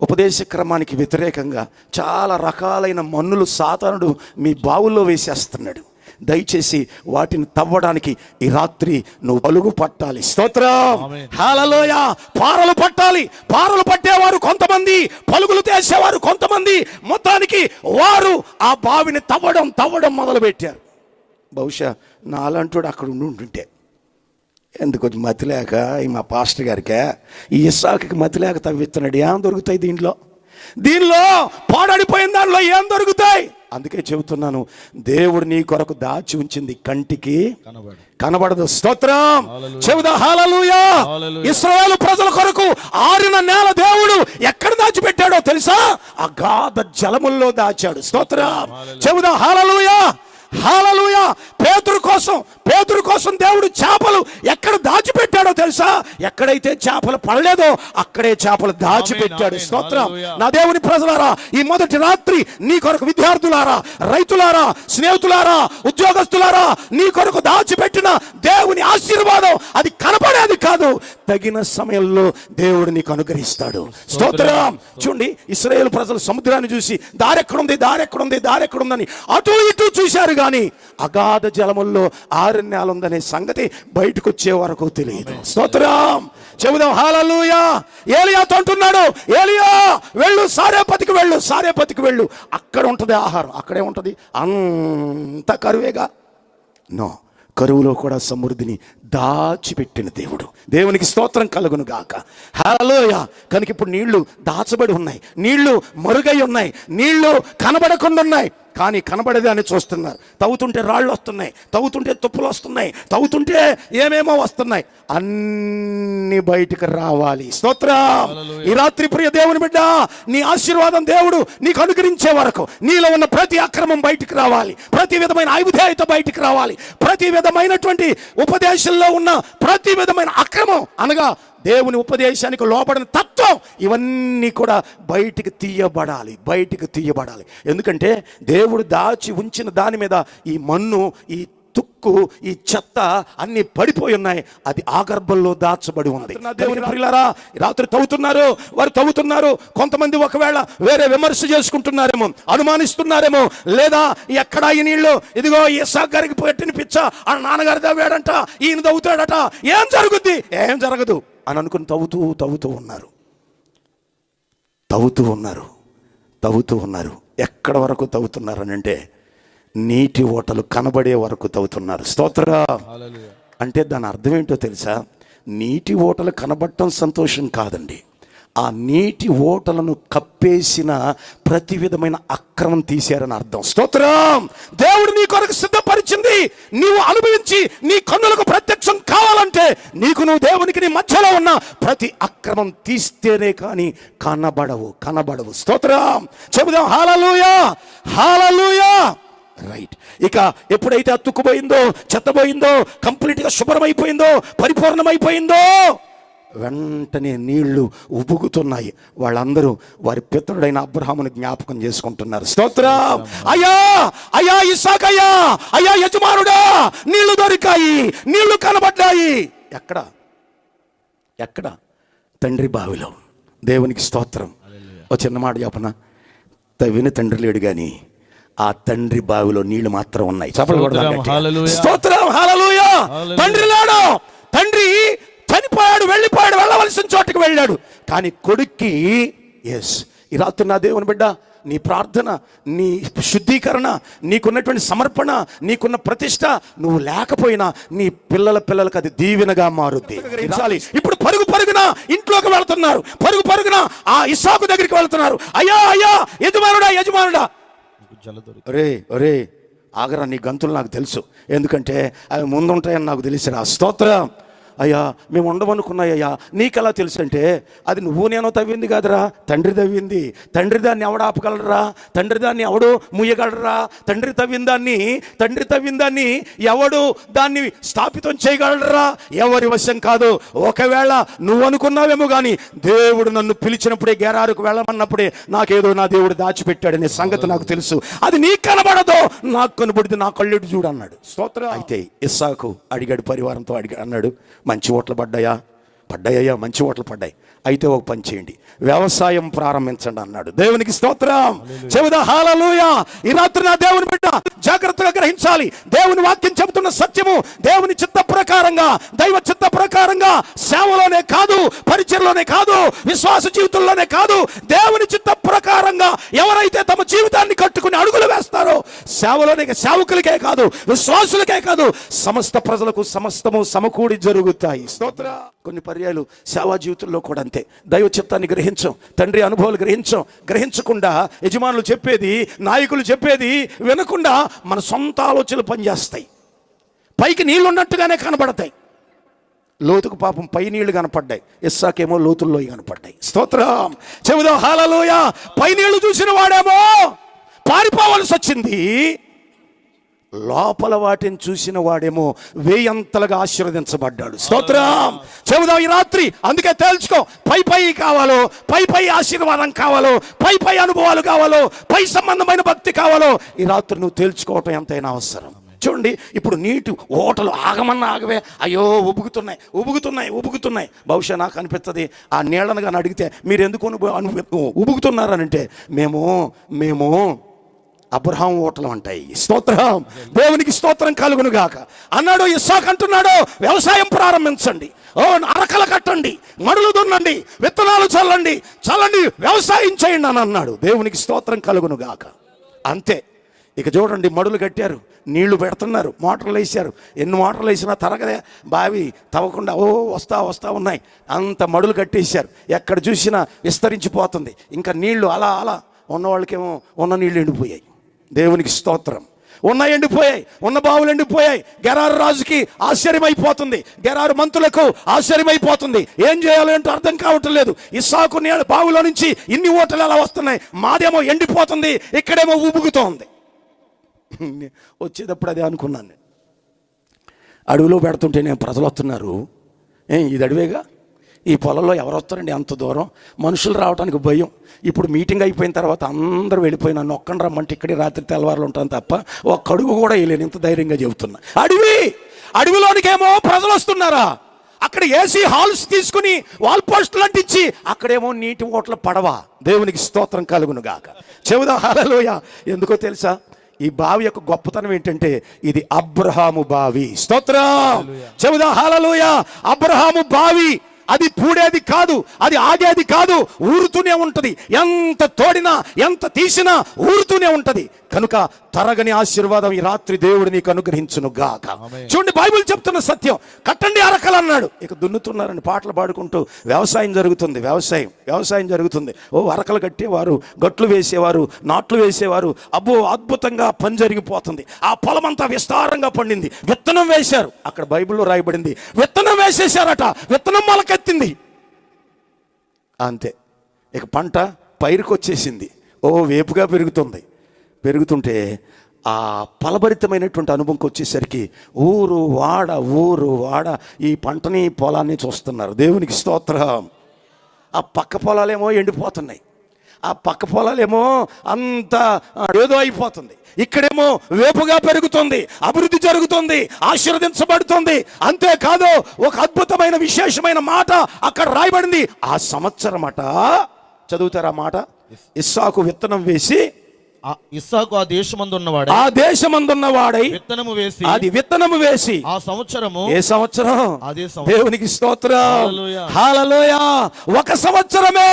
Speaker 2: ఉపదేశ క్రమానికి వ్యతిరేకంగా చాలా రకాలైన మన్నులు సాతానుడు మీ బావుల్లో వేసేస్తున్నాడు. దయచేసి వాటిని తవ్వడానికి ఈ రాత్రి నువ్వు పలుగు పట్టాలి. స్తోత్రం. హల్లెలూయా. పారలు పట్టాలి. పారలు పట్టేవారు కొంతమంది, పలుగులు తీసేవారు కొంతమంది. మొత్తానికి వారు ఆ బావిని తవ్వడం మొదలు పెట్టారు. బహుశా నాలంటోడు అక్కడ ఉండుంటే, ఎందుకు మతి లేక ఈ మా పాస్టర్ గారికి, ఈ ఇస్సాకుకి మతి లేక తవ్విస్తున్నాడు. ఏం దొరుకుతాయి దీనిలో పాడైపోయిన దానిలో ఏం దొరుకుతాయి? అందుకే చెబుతున్నాను, దేవుడు నీ కొరకు దాచి ఉంచింది కంటికి కనబడదు. స్తోత్రం. చెబుదా హల్లెలూయా. ఇశ్రాయేలు ప్రజల కొరకు ఆరిన నేల దేవుడు ఎక్కడ దాచిపెట్టాడో తెలుసా? అగాధ జలముల్లో దాచాడు. స్తోత్రం. చెబుదా హల్లెలూయా, హల్లెలూయా. పేతురు కోసం దేవుడు చేపలు ఎక్కడ దాచిపెట్టాడో తెలుసా? ఎక్కడైతే చేపలు పడలేదో అక్కడే చేపలు దాచిపెట్టాడు. స్తోత్రం. నా దేవుని ప్రజలారా, ఈ మొదటి రాత్రి నీ కొరకు విద్యార్థులారా, రైతులారా, స్నేహితులారా, ఉద్యోగస్తులారా, నీ కొరకు దాచిపెట్టిన దేవుని ఆశీర్వాదం అది కనపడేది కాదు, తగిన సమయంలో దేవుడు నీకు అనుగ్రహిస్తాడు. స్తోత్రం. చూడండి, ఇశ్రాయేలు ప్రజలు సముద్రాన్ని చూసి దారెక్కడుందని అటు ఇటు చూశారు, కానీ అగాధ జలముల్లో ఆరణ్యాలు ఉందనే సంగతి బయటకు వచ్చే వరకు తెలియదు. స్తోత్రం. చెబుదాం హల్లెలూయా. ఏలియాతో అంటున్నాడు, ఏలియా వెళ్ళు, సారేపతికి వెళ్ళు, అక్కడ ఉంటది ఆహారం. అక్కడే ఉంటది, అంత కరువేగా. నో, కరువులో కూడా సమృద్ధిని దాచిపెట్టిన దేవుడు. దేవునికి స్తోత్రం కలుగును గాక. హల్లెలూయా. కనుక ఇప్పుడు నీళ్లు దాచబడి ఉన్నాయి, నీళ్లు మరుగై ఉన్నాయి, నీళ్లు కనబడకుండా ఉన్నాయి, కానీ కనబడేదాన్ని చూస్తున్నారు. తవ్వుతుంటే రాళ్ళు వస్తున్నాయి, తవ్వుతుంటే తుప్పులు వస్తున్నాయి, తవ్వుతుంటే ఏమేమో వస్తున్నాయి, అన్ని బయటికి రావాలి. స్తోత్రం. ఈ రాత్రి ప్రియ దేవుని బిడ్డ, నీ ఆశీర్వాదం దేవుడు నీకు అనుగ్రహించే వరకు నీలో ఉన్న ప్రతి అక్రమం బయటికి రావాలి, ప్రతి విధమైన అవిధేయత బయటికి రావాలి, ప్రతి విధమైనటువంటి ఉపదేశంలో ఉన్న ప్రతి విధమైన అక్రమం అనగా దేవుని ఉపదేశానికి లోబడిన తత్వం ఇవన్నీ కూడా బయటికి తీయబడాలి. ఎందుకంటే దేవుడు దాచి ఉంచిన దాని మీద ఈ మన్ను, ఈ తుక్కు, ఈ చెత్త అన్ని పడిపోయి ఉన్నాయి. అది ఆగర్భంలో దాచబడి ఉంది. దేవుని ప్రియులారా, రాత్రి వారు తవ్వుతున్నారు. కొంతమంది ఒకవేళ వేరే విమర్శ చేసుకుంటున్నారేమో, అనుమానిస్తున్నారేమో, లేదా ఎక్కడా ఈ నీళ్లు, ఇదిగో ఇస్సాకు గారికి పెట్టిన పిచ్చ ఆ నాన్నగారు తవ్వాడంట, ఈయన తవ్వుతాడట, ఏం జరుగుద్ది? ఏం జరగదు అని అనుకుని తవ్వుతూ ఉన్నారు. ఎక్కడ వరకు తవ్వుతున్నారనంటే నీటి ఓటలు కనబడే వరకు తవ్వుతున్నారు. స్తోత్రం. అంటే దాని అర్థం ఏంటో తెలుసా? నీటి ఓటలు కనబడటం సంతోషం కాదండి. ఆ నీటి ఓటలను కప్పేసిన ప్రతి విధమైన అక్రమం తీశారని అర్థం. స్తోత్రం. దేవుడు నీ కొరకు సిద్ధపరిచింది నీవు అనుభవించి నీ కన్నులకు ప్రత్యక్షం కావాలంటే నువ్వు దేవునికి నీ మధ్యలో ఉన్న ప్రతి అక్రమం తీస్తేనే కానీ కనబడవు. స్తోత్రం. చెబుదాం హల్లెలూయా. రైట్. ఇక ఎప్పుడైతే అతుక్కుపోయిందో, చెత్తపోయిందో, కంప్లీట్గా శుభ్రమైపోయిందో, పరిపూర్ణమైపోయిందో, వెంటనే నీళ్లు ఉబుకుతున్నాయి. వాళ్ళందరూ వారి పితరుడైన అబ్రహామును జ్ఞాపకం చేసుకుంటున్నారు. స్తోత్రం. అయ్యా ఇస్సాకయ్యా, అయ్యా యజమానుడా, నీళ్లు దొరికాయి, నీళ్లు కనబడ్డాయి. ఎక్కడ? తండ్రి బావిలో. దేవునికి స్తోత్రం. ఓ చిన్న మాట చెప్పనా? తవ్విన తండ్రి లేడు కానీ ఆ తండ్రి బావిలో నీళ్లు మాత్రం ఉన్నాయి. స్తోత్రం. హల్లెలూయా. తండ్రి లేడు. తండ్రి చనిపోయాడు, వెళ్ళవలసిన చోటుకు వెళ్ళాడు. కానీ కొడుక్కి ఈ రాత్రి నా దేవుని బిడ్డ, నీ ప్రార్థన, నీ శుద్ధీకరణ, నీకున్నటువంటి సమర్పణ, నీకున్న ప్రతిష్ట నువ్వు లేకపోయినా నీ పిల్లలకు అది దీవెనగా మారుద్ది. ఇప్పుడు పరుగున ఇంట్లోకి వెళ్తున్నారు, పరుగున ఆ ఇస్సాకు దగ్గరికి వెళ్తున్నారు. అయ్యా యజమానుడా. ఒరే ఆగరా, నీ గంతులు నాకు తెలుసు, ఎందుకంటే అవి ముందుంటాయని నాకు తెలిసిరా. స్తోత్రం. అయ్యా మేము ఉండమనుకున్నాయ్యా, నీకెలా తెలుసు అంటే అది నువ్వు నేను తవ్వింది కాదురా, తండ్రి తవ్వింది. తండ్రి దాన్ని ఎవడు ఆపగలరా? తండ్రి దాన్ని ఎవడు ముయ్యగలరా? తండ్రి తవ్విన దాన్ని ఎవడు దాన్ని స్థాపితం చేయగలరా? ఎవరి వశం కాదు. ఒకవేళ నువ్వు అనుకున్నావేమో కానీ దేవుడు నన్ను పిలిచినప్పుడే, గెరారుకు వెళ్ళమన్నప్పుడే నాకేదో నా దేవుడు దాచిపెట్టాడనే సంగతి నాకు తెలుసు. అది నీకు కనబడదో, నాకు కనబడితే నా కళ్ళెడు చూడు అన్నాడు. స్తోత్రం. అయితే ఇస్సాకు అడిగాడు, పరివారంతో అన్నాడు, మంచి ఓట్లు పడ్డాయ్యా, మంచి ఓట్లు పడ్డాయి. అయితే ఒక పని చేయండి, వ్యవసాయం ప్రారంభించండి అన్నాడు. దేవునికి స్తోత్రం. చెబుదా హల్లెలూయా. ఈ రాత్రి నా దేవుని బిడ్డ జాగ్రత్తగా గ్రహించాలి. దేవుని వాక్యం చెబుతున్న సత్యము దేవుని చిత్త ప్రకారంగా, దైవ చిత్త ప్రకారంగా సేవలోనే కాదు, పరిచర్లోనే కాదు, విశ్వాస జీవితంలోనే కాదు, దేవుని చిత్త ప్రకారంగా ఎవరైతే తమ జీవితాన్ని కట్టుకుని అడుగులు వేస్తారో, సేవలోనే, సేవకులకే కాదు, విశ్వాసులకే కాదు, సమస్త ప్రజలకు సమస్తము సమకూడి జరుగుతాయి. స్తోత్ర. కొన్ని పర్యాలు సేవా జీవితంలో కూడా అంతే. దైవ చిత్తాన్ని గ్రహించం, తండ్రి అనుభవాలు గ్రహించకుండా యజమానులు చెప్పేది, నాయకులు చెప్పేది వినకుండా మన సొంత ఆలోచనలు పనిచేస్తాయి. పైకి నీళ్లు ఉన్నట్టుగానే కనబడతాయి. లోతుకు పాపం పై నీళ్లు కనపడ్డాయి, ఇస్సాకేమో లోతుల్లో కనపడ్డాయి. స్తోత్రం. చెబుదాం హల్లెలూయా. పై నీళ్లు చూసిన వాడేమో పారిపోవలసి వచ్చింది, లోపల వాటిని చూసిన వాడేమో వేయంతలుగా ఆశీర్వదించబడ్డాడు. స్తోత్రం. చెబుదాం ఈ రాత్రి. అందుకే తేల్చుకో, పై కావాలో, పై ఆశీర్వాదం కావాలో, పై అనుభవాలు కావాలో, పై సంబంధమైన భక్తి కావాలో, ఈ రాత్రి నువ్వు తేల్చుకోవటం ఎంతైనా అవసరం. చూడండి, ఇప్పుడు నీటి ఓటలు ఆగమన్నా ఆగవే, అయ్యో ఉబుకుతున్నాయి. బహుశా నాకు అనిపిస్తుంది, ఆ నీళ్ళను కానీ అడిగితే మీరు ఎందుకు ఉబుకుతున్నారనంటే మేము అబ్రహాం ఓటలు అంటాయి. స్తోత్రం. దేవునికి స్తోత్రం కలుగును గాక అన్నాడు. ఇస్సాకు అంటున్నాడు, వ్యవసాయం ప్రారంభించండి, అరకలు కట్టండి, మడులు దున్నండి, విత్తనాలు చల్లండి, వ్యవసాయం చేయండి అని అన్నాడు. దేవునికి స్తోత్రం కలుగును గాక. అంతే. ఇక చూడండి, మడులు కట్టారు, నీళ్లు పెడుతున్నారు, మోటార్లు వేసారు. ఎన్ని మోటార్లు వేసినా తరగదే, బావి తవ్వకుండా వస్తా ఉన్నాయి. అంత మడులు కట్టేశారు, ఎక్కడ చూసినా విస్తరించిపోతుంది. ఇంకా నీళ్లు అలా ఉన్న వాళ్ళకేమో ఉన్న నీళ్లు ఎండిపోయాయి. దేవునికి స్తోత్రం. ఎండిపోయాయి, ఉన్న బావులు ఎండిపోయాయి. గెరారు రాజుకి ఆశ్చర్యమైపోతుంది, గెరారు మంత్రులకు ఆశ్చర్యమైపోతుంది. ఏం చేయాలో ఏంటో అర్థం కావటం లేదు. ఇస్సాకు నీళ్ళ బావులో నుంచి ఇన్ని ఓటలు ఎలా వస్తున్నాయి, మాదేమో ఎండిపోతుంది, ఇక్కడేమో ఉబుకుతోంది. వచ్చేటప్పుడు అదే అనుకున్నాను నేను. అడవిలో పెడుతుంటే నేను ప్రజలు వస్తున్నారు, ఇది అడవేగా,
Speaker 3: ఈ పొలంలో ఎవరు వస్తారండి అంత దూరం, మనుషులు రావడానికి భయం. ఇప్పుడు మీటింగ్ అయిపోయిన తర్వాత అందరూ వెళ్ళిపోయి నన్ను ఒక్కని రమ్మంటే ఇక్కడే రాత్రి తెల్లవారులు ఉంటాను తప్ప ఒక్క అడుగు కూడా వేయలేను, ఇంత ధైర్యంగా చెబుతున్నా. అడవిలోనికేమో ప్రజలు వస్తున్నారా, అక్కడ ఏసీ హాల్స్ తీసుకుని వాల్ పోస్టులు అంటించి అక్కడేమో నీటి ఓట్ల పడవ. దేవునికి స్తోత్రం కలుగును గాక. చెబుదాం హల్లెలూయా. ఎందుకో తెలుసా, ఈ బావి యొక్క గొప్పతనం ఏంటంటే ఇది అబ్రహాము బావి. స్తోత్రం. చెబుదాం హల్లెలూయా. అబ్రహాము బావి అది పూడేది కాదు, అది ఆగేది కాదు, ఊరుతూనే ఉంటది. ఎంత తోడినా ఎంత తీసినా ఊరుతూనే ఉంటది. కనుక తరగని ఆశీర్వాదం ఈ రాత్రి దేవుడు నీకు అనుగ్రహించును గాక. చూడండి, బైబిల్ చెప్తున్న సత్యం. కట్టండి అరకలు అన్నాడు. ఇక దున్నుతున్నారని పాటలు పాడుకుంటూ వ్యవసాయం జరుగుతుంది. వ్యవసాయం జరుగుతుంది. అరకలు కట్టేవారు, గట్లు వేసేవారు, నాట్లు వేసేవారు. అబ్బో, అద్భుతంగా పని జరిగిపోతుంది. ఆ పొలం అంతా విస్తారంగా పండింది. విత్తనం వేశారు. అక్కడ బైబిల్లో రాయబడింది, విత్తనం వేసేశారట, విత్తనం మొలకెత్తింది. అంతే, ఇక పంట పైరుకు వచ్చేసింది. వేపుగా పెరుగుతుంటే ఆ ఫలభరితమైనటువంటి అనుభవంకి వచ్చేసరికి ఊరు వాడ ఈ పంటని పొలాన్ని చూస్తున్నారు. దేవునికి స్తోత్రం. ఆ పక్క పొలాలేమో ఎండిపోతున్నాయి, ఆ పక్క పొలాలేమో అంతా ఏదో అయిపోతుంది. ఇక్కడేమో వేపుగా పెరుగుతుంది, అభివృద్ధి జరుగుతుంది, ఆశీర్వదించబడుతుంది. అంతేకాదు, ఒక అద్భుతమైన విశేషమైన మాట అక్కడ రాయబడింది. ఆ సంవత్సరం అట, చదువుతారా మాట, ఇస్సాకు విత్తనం వేసి,
Speaker 4: ఇస్సాకు ఆ దేశమందున్నవాడై విత్తనము వేసి ఆ సంవత్సరము,
Speaker 3: ఏ సంవత్సరం?
Speaker 4: అదే సంవత్సరం.
Speaker 3: దేవునికి స్తోత్రం. హల్లెలూయా. ఒక సంవత్సరమే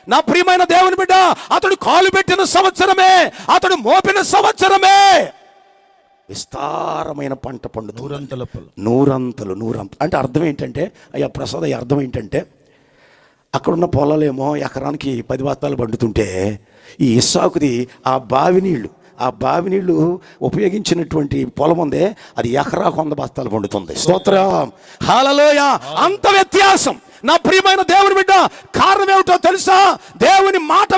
Speaker 3: నా ప్రియమైన దేవుని బిడ్డ, అతడు కాలు పెట్టిన సంవత్సరమే, అతడు మోపిన సంవత్సరమే విస్తారమైన పంట పండుతుంది. నూరంతలు అంటే అర్థం ఏంటంటే, అయ్యా ప్రసాద్, అర్థం ఏంటంటే, అక్కడున్న పొలాలేమో ఎకరానికి 10 బస్తాలు పండుతుంటే ఈ ఇస్సాకుది ఆ బావి నీళ్లు ఉపయోగించినటువంటి పొలం ఉందే, అది ఎకరాకు 100 బస్తాలు పండుతుంది. స్తోత్రం. హల్లెలూయా. అంత వ్యత్యాసం. నా ప్రియమైన దేవుని బిడ్డ, కారణం ఏమిటో తెలుసా? దేవుని మాట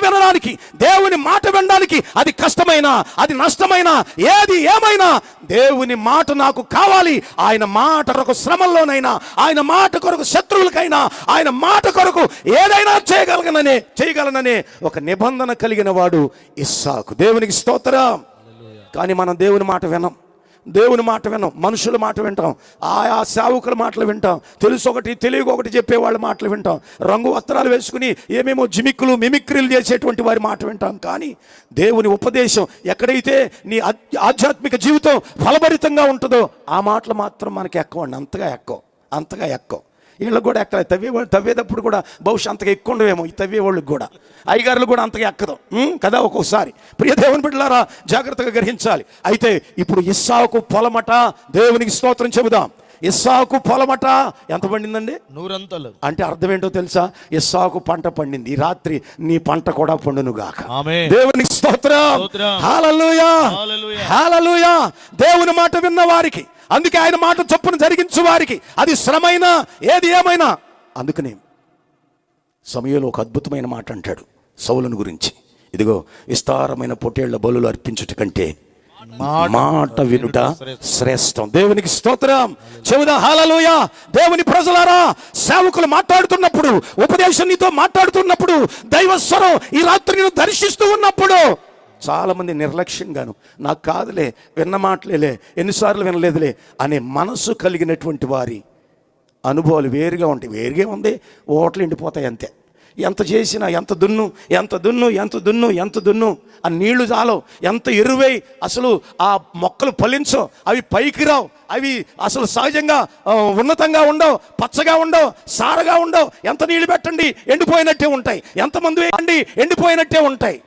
Speaker 3: వినడానికి అది కష్టమైనా, అది నష్టమైనా, ఏది ఏమైనా దేవుని మాట నాకు కావాలి. ఆయన మాట కొరకు శ్రమల్లోనైనా, ఆయన మాట కొరకు శత్రువులకైనా, ఆయన మాట కొరకు ఏదైనా చేయగలననే ఒక నిబంధన కలిగిన వాడు ఇస్సాకు. దేవునికి స్తోత్రం. కానీ మనం దేవుని మాట వినం, మనుషుల మాట వింటాం, ఆయా సేవకుల మాటలు వింటాం, తెలుసొకటి తెలియకొకటి చెప్పేవాళ్ళ మాటలు వింటాం, రంగు వస్త్రాలు వేసుకుని ఏమేమో మిమిక్రీలు చేసేటువంటి వారి మాట వింటాం. కానీ దేవుని ఉపదేశం ఎక్కడైతే నీ ఆధ్యాత్మిక జీవితం ఫలభరితంగా ఉంటుందో ఆ మాటలు మాత్రం మనకి ఎక్కవండి. అంతగా ఎక్కవు. వీళ్ళకి కూడా ఎక్కలేదు. తవ్వేటప్పుడు కూడా బహుశా అంతగా ఎక్కువ ఉండవేమో ఈ తవ్వేవాళ్ళకి కూడా, అయ్యగారులు కూడా అంతగా ఎక్కదు కదా ఒక్కోసారి. ప్రియ దేవుని బిడ్డలారా, జాగ్రత్తగా గ్రహించాలి. అయితే ఇప్పుడు ఇస్సాకు పొలమట, దేవునికి స్తోత్రం చెబుదాం. ఇస్సాకు పొలమట ఎంత పండిందండి?
Speaker 4: 100
Speaker 3: అంటే అర్థం ఏంటో తెలుసా? ఇస్సాకు పంట పండింది. ఈ రాత్రి నీ పంట కూడా పండును గాక. దేవునికి స్తోత్రం. హల్లెలూయా. దేవుని మాట విన్న వారికి, అందుకే ఆయన మాట చొప్పున జరిగించు వారికి, అది శ్రమైనా ఏది ఏమైనా. అందుకనే సమయంలో ఒక అద్భుతమైన మాట అంటాడు సౌలుని గురించి. ఇదిగో, విస్తారమైన పొట్టేళ్ల బలులు అర్పించుట కంటే మాట వినుట శ్రేష్టం. దేవునికి స్తోత్రం. చెబుదా హల్లెలూయా. దేవుని ప్రజలారా, సేవకులు మాట్లాడుతున్నప్పుడు, ఉపదేశం నీతో మాట్లాడుతున్నప్పుడు, దైవస్వరం ఈ రాత్రి నేను దర్శిస్తూ ఉన్నప్పుడు చాలా మంది నిర్లక్ష్యంగాను, నాకు కాదులే, విన్న మాటలేలే, ఎన్నిసార్లు వినలేదులే అనే మనసు కలిగినటువంటి వారి అనుభవాలు వేరుగా ఉంది. ఓట్లు ఎండిపోతాయి అంతే. ఎంత చేసినా, ఎంత దున్ను ఆ నీళ్లు చాలవు, ఎంత ఎరువై అసలు ఆ మొక్కలు ఫలించవు, అవి పైకి రావు, అవి అసలు సహజంగా ఉన్నతంగా ఉండవు, పచ్చగా ఉండవు, సారగా ఉండవు. ఎంత నీళ్లు పెట్టండి ఎండిపోయినట్టే ఉంటాయి, ఎంతమంది వేయండి ఎండిపోయినట్టే ఉంటాయి.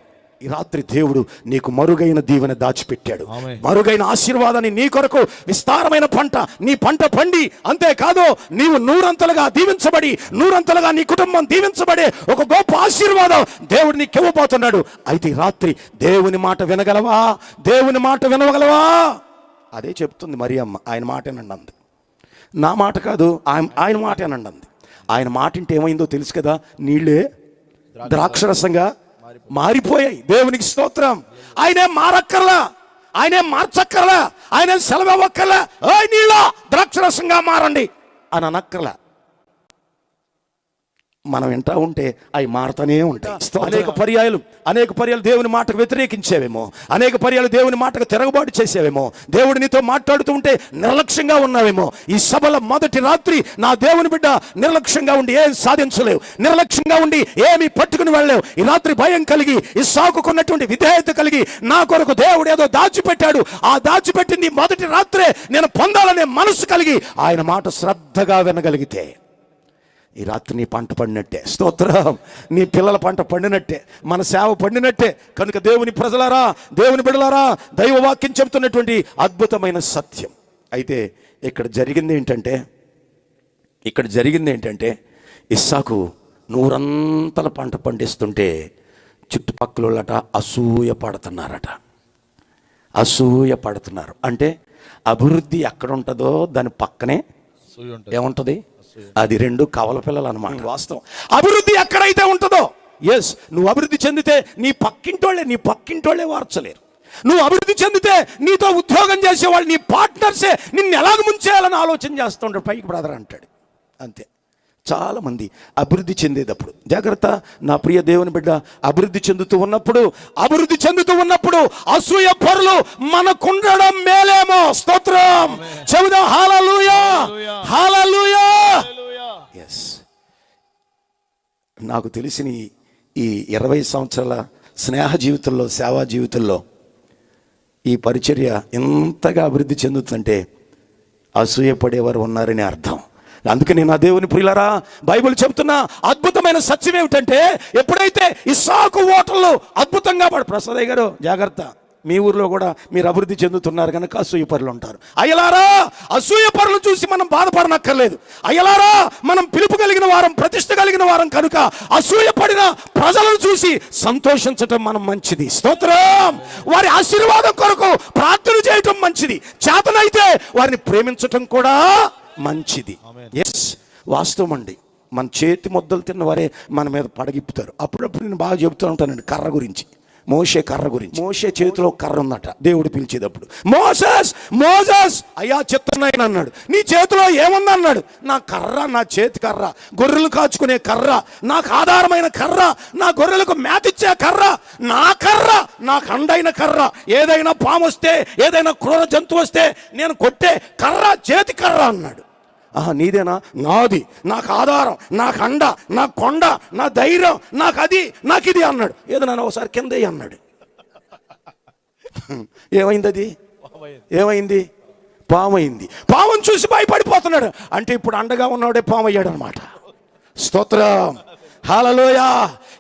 Speaker 3: ఈ రాత్రి దేవుడు నీకు మరుగైన దీవెన దాచిపెట్టాడు, మరుగైన ఆశీర్వాదాన్ని నీ కొరకు. విస్తారమైన పంట, నీ పంట పండి, అంతేకాదు నీవు 100 దీవించబడి, 100 నీ కుటుంబం దీవించబడే ఒక గొప్ప ఆశీర్వాదం దేవుడు నీకు ఇవ్వబోతున్నాడు. అయితే ఈ రాత్రి దేవుని మాట వినగలవా? అదే చెప్తుంది మరియమ్మ. ఆయన మాటేనండి అంది, నా మాట కాదు, ఆయన మాటేనండి అంది. ఆయన మాట అంటే ఏమైందో తెలుసు కదా, నీళ్ళే ద్రాక్షరసంగా మారిపోయాయి. దేవునికి స్తోత్రం. ఆయనే మారక్కర్లా, ఆయనే మార్చక్కర్లా, ఆయనే సెలవివ్వక్కర్లా. నీళ్ళ ద్రాక్షరసంగా మారండి అని అనక్కర్లా. మనం వింటా ఉంటే అవి మారుతూనే ఉంటాయి. అనేక పర్యాలు దేవుని మాటకు వ్యతిరేకించేవేమో, అనేక పర్యాలు దేవుని మాటకు తిరగబాటు చేసేవేమో, దేవుడు నీతో మాట్లాడుతూ ఉంటే నిర్లక్ష్యంగా ఉన్నావేమో. ఈ సభల మొదటి రాత్రి నా దేవుని బిడ్డ నిర్లక్ష్యంగా ఉండి ఏం సాధించలేవు, నిర్లక్ష్యంగా ఉండి ఏమీ పట్టుకుని వెళ్ళలేవు. ఈ రాత్రి భయం కలిగి, ఇస్సాకుకున్నటువంటి విధేయత కలిగి, నా కొరకు దేవుడు ఏదో దాచిపెట్టాడు, ఆ దాచిపెట్టింది మొదటి రాత్రే నేను పొందాలనే మనసు కలిగి ఆయన మాట శ్రద్ధగా వినగలిగితే ఈ రాత్రి నీ పంట పండినట్టే. స్తోత్రం. నీ పిల్లల పంట పండినట్టే, మన సేవ పండినట్టే. కనుక దేవుని ప్రజలారా, దేవుని బిడ్డలారా, దైవవాక్యం చెబుతున్నటువంటి అద్భుతమైన సత్యం. అయితే ఇక్కడ జరిగింది ఏంటంటే ఇస్సాకు నూరంతల పంట పండిస్తుంటే చుట్టుపక్కల అసూయ పడుతున్నారు. అంటే అభివృద్ధి ఎక్కడ ఉంటుందో దాని పక్కనే ఏముంటుంది, అది రెండు కవల పిల్లలు అన్నమాట. వాస్తవం. అభివృద్ధి ఎక్కడైతే ఉంటుందో, ఎస్, నువ్వు అభివృద్ధి చెందితే నీ పక్కింటోళ్ళే వార్చలేరు. నువ్వు అభివృద్ధి చెందితే నీతో ఉద్యోగం చేసేవాళ్ళు, నీ పార్ట్నర్సే నిన్ను ఎలాగ ముంచేయాలని ఆలోచన చేస్తుంటాడు. పైకి బ్రదర్ అంటాడు. అంతే. చాలా మంది అభివృద్ధి చెందేటప్పుడు జాగ్రత్త. నా ప్రియ దేవుని బిడ్డ, అభివృద్ధి చెందుతూ ఉన్నప్పుడు అసూయ పరులు మనకుండడం మేలేమో. స్తోత్రం. చెబుదాం హల్లెలూయా, హల్లెలూయా. ఎస్. నాకు తెలిసిన ఈ 20 సంవత్సరాల స్నేహ జీవితంలో, సేవా జీవితంలో ఈ పరిచర్య ఎంతగా అభివృద్ధి చెందుతుందంటే అసూయపడేవారు ఉన్నారని అర్థం. అందుకని నా దేవుని ప్రియులారా, బైబిల్ చెబుతున్న అద్భుతమైన సత్యం ఏమిటంటే, ఎప్పుడైతే ఇస్సాకు ఓటర్లు అద్భుతంగా ప్రసాదయ్య గారు జాగ్రత్త, మీ ఊర్లో కూడా మీరు అభివృద్ధి చెందుతున్నారు కనుక అసూయ పరులు ఉంటారు. అయ్యలారా, అసూయ పరులు చూసి మనం బాధపడనక్కర్లేదు. అయ్యలారా, మనం పిలుపు కలిగిన వారం, ప్రతిష్ట కలిగిన వారం కనుక అసూయ పడిన ప్రజలను చూసి సంతోషించటం మనం మంచిది. స్తోత్రం. వారి ఆశీర్వాదం కొరకు ప్రార్థన చేయటం మంచిది. చేతనైతే వారిని ప్రేమించటం కూడా మంచిది. ఎస్, వాస్తవం అండి. మన చేతి ముద్దలు తిన్న వారే మన మీద పడగిప్పుతారు. అప్పుడప్పుడు నేను బాగా చెబుతూ ఉంటానండి కర్ర గురించి, మోషే కర్ర గురించి. మోషే చేతిలో కర్ర ఉందట. దేవుడు పిలిచేటప్పుడు మోసెస్ అయ్యా చిత్తనాయన అన్నాడు. నీ చేతిలో ఏముందన్నాడు. నా కర్ర, నా చేతి కర్ర, గొర్రెలు కాచుకునే కర్ర, నాకు ఆధారమైన కర్ర, నా గొర్రెలకు మేతిచ్చే కర్ర, నా కర్ర, నాకు అండైన కర్ర. ఏదైనా పాము వస్తే, ఏదైనా క్రూర జంతువు వస్తే నేను కొట్టే కర్ర చేతి కర్ర అన్నాడు. నీదేనా? నాది, నాకు ఆధారం, నాకు అండ, నా కొండ, నా ధైర్యం, నాకు అది, నాకు ఇది అన్నాడు. ఏదో నన్ను ఒకసారి కింద అన్నాడు. ఏమైంది? పామైంది. పాముని చూసి భయపడిపోతున్నాడు. అంటే ఇప్పుడు అండగా ఉన్నవాడే పాము అయ్యాడు అనమాట. స్తోత్రం. హల్లెలూయా.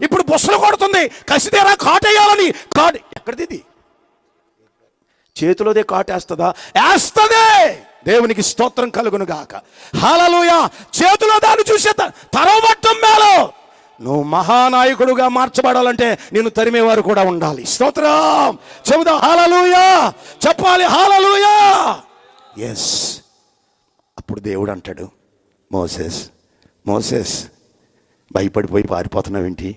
Speaker 3: ఇప్పుడు బుసలు కొడుతుంది, కసిదేరా కాటేయాలని. కాటు ఎక్కడిది? చేతిలోదే కాటేస్తుందా? వేస్తదే. దేవునికి స్తోత్రం కలుగును గాక. హల్లెలూయా. చేతిలో దాన్ని చూసే తరవబట్టం మేలు. నువ్వు మహానాయకుడుగా మార్చబడాలంటే నేను తరిమేవారు కూడా ఉండాలి. స్తోత్రం. చెబుదాం హల్లెలూయా. చెప్పాలి హల్లెలూయా. ఎస్. అప్పుడు దేవుడు అంటాడు, మోసెస్ భయపడిపోయి పారిపోతున్నావేంటి?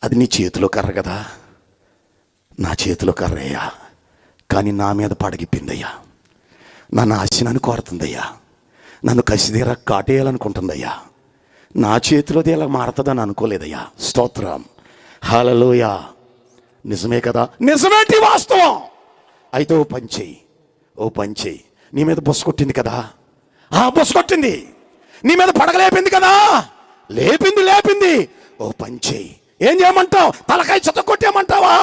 Speaker 3: అది నీ చేతిలో కర్ర కదా. నా చేతిలో కర్రయ్యా, కానీ నా మీద పడగిప్పిందయ్యా. నన్ను ఆశనాన్ని కోరుతుందయ్యా, నన్ను కసిదీర కాటేయాలనుకుంటుందయ్యా. నా చేతిలోది ఇలా మారుతుందని అనుకోలేదయ్యా. స్తోత్రం. హల్లెలూయా. నిజమే కదా? నిజమేంటి? వాస్తవం. అయితే ఓ పని చెయ్యి. నీ మీద బొస్సకొట్టింది కదా, బొస్సకొట్టింది. నీ మీద పడగలేపింది కదా, లేపింది. ఓ పని చెయ్యి. ఏం చేయమంటావు? తలకాయ చెత్తకొట్టేయమంటావా?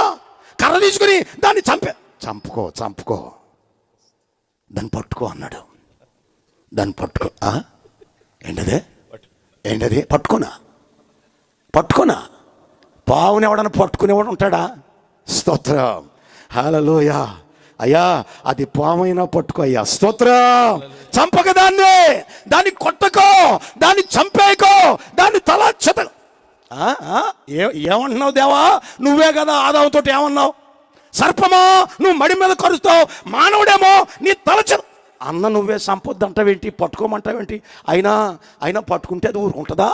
Speaker 3: కర్ర తీసుకుని దాన్ని చంపుకో, దాన్ని పట్టుకో అన్నాడు. దాన్ని పట్టుకో. ఏంటది? పట్టుకోనా? పావుని ఎవడన్నా పట్టుకునేవాడు ఉంటాడా? స్తోత్రం. హల్లెలూయా. అయ్యా, అది పామైనా పట్టుకో అయ్యా. స్తోత్రం. చంపక దాన్ని కొట్టకో, దాన్ని చంపేయకో, దాన్ని తల చెత. ఏమంటున్నావు దేవా? నువ్వే కదా ఆదాముతో ఏమన్నావు? సర్పమా నువ్వు మడి మీద కరుస్తావు, మానవుడేమో నీ తలచ అన్న నువ్వే సంపొద్దు అంటావేంటి, పట్టుకోమంటావేంటి? అయినా పట్టుకుంటే అది ఊరుకుంటుందా?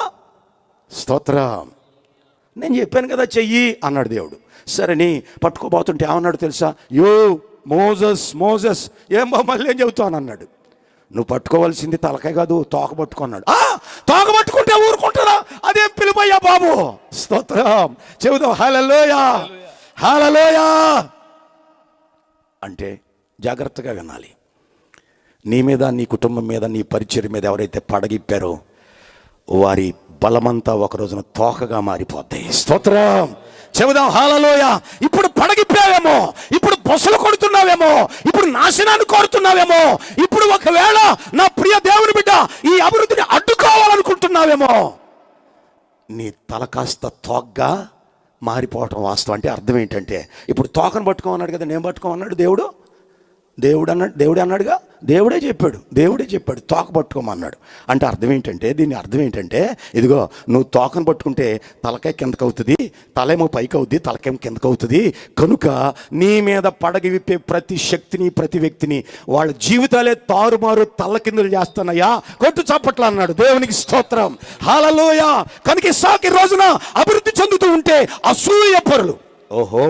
Speaker 3: స్తోత్రం. నేను చెప్పాను కదా చెయ్యి అన్నాడు దేవుడు. సరేని పట్టుకోబోతుంటే ఏమన్నాడు తెలుసా? మోజెస్ ఏం మళ్ళీ ఏం చెబుతాను అన్నాడు. నువ్వు పట్టుకోవాల్సింది తలకాయ కాదు, తోక పట్టుకున్నాడు. తోక పట్టుకుంటే ఊరుకుంటారా? అదేం పిలుపయ్యా బాబు. స్తోత్రం చెబుదాం. హల్లెలూయా, హల్లెలూయా. అంటే జాగ్రత్తగా వినాలి. నీ మీద, నీ కుటుంబం మీద, నీ పరిచయం మీద ఎవరైతే పడగిప్పారో వారి బలమంతా ఒక రోజున తోకగా మారిపోతాయి. స్తోత్రం చెబుదాం. హల్లెలూయా. ఇప్పుడు పడగిప్పావేమో, ఇప్పుడు బొసలు కొడుతున్నావేమో, ఇప్పుడు నాశనాన్ని కోరుతున్నావేమో, ఇప్పుడు ఒకవేళ నా ప్రియ దేవుని బిడ్డ ఈ అభివృద్ధిని అడ్డుకోవాలనుకుంటున్నావేమో, నీ తల కాస్త తోగ్గా మారిపోవటం వాస్తవం. అంటే అర్థం ఏంటంటే, ఇప్పుడు తోకను పట్టుకోమన్నాడు కదా, నేను పట్టుకోమన్నాడు దేవుడు. దేవుడే అన్నాడుగా, దేవుడే చెప్పాడు తోక పట్టుకోమన్నాడు. అంటే అర్థం ఏంటంటే, దీని అర్థం ఏంటంటే, ఇదిగో నువ్వు తోకను పట్టుకుంటే తలకాయ కిందకు అవుతుంది, తలేమో పైకి అవుద్ది, తలకేమో కిందకు అవుతుంది. కనుక నీ మీద పడగి విప్పే ప్రతి శక్తిని, ప్రతి వ్యక్తిని వాళ్ళ జీవితాలే తారుమారు తల్లకిందులు చేస్తున్నాయా, కొట్టు చప్పట్లు అన్నాడు. దేవునికి స్తోత్రం. హల్లెలూయా. కనుక ఇస్సాకు రోజున అభివృద్ధి చెందుతూ ఉంటే అసూయ పరులు, ఓహో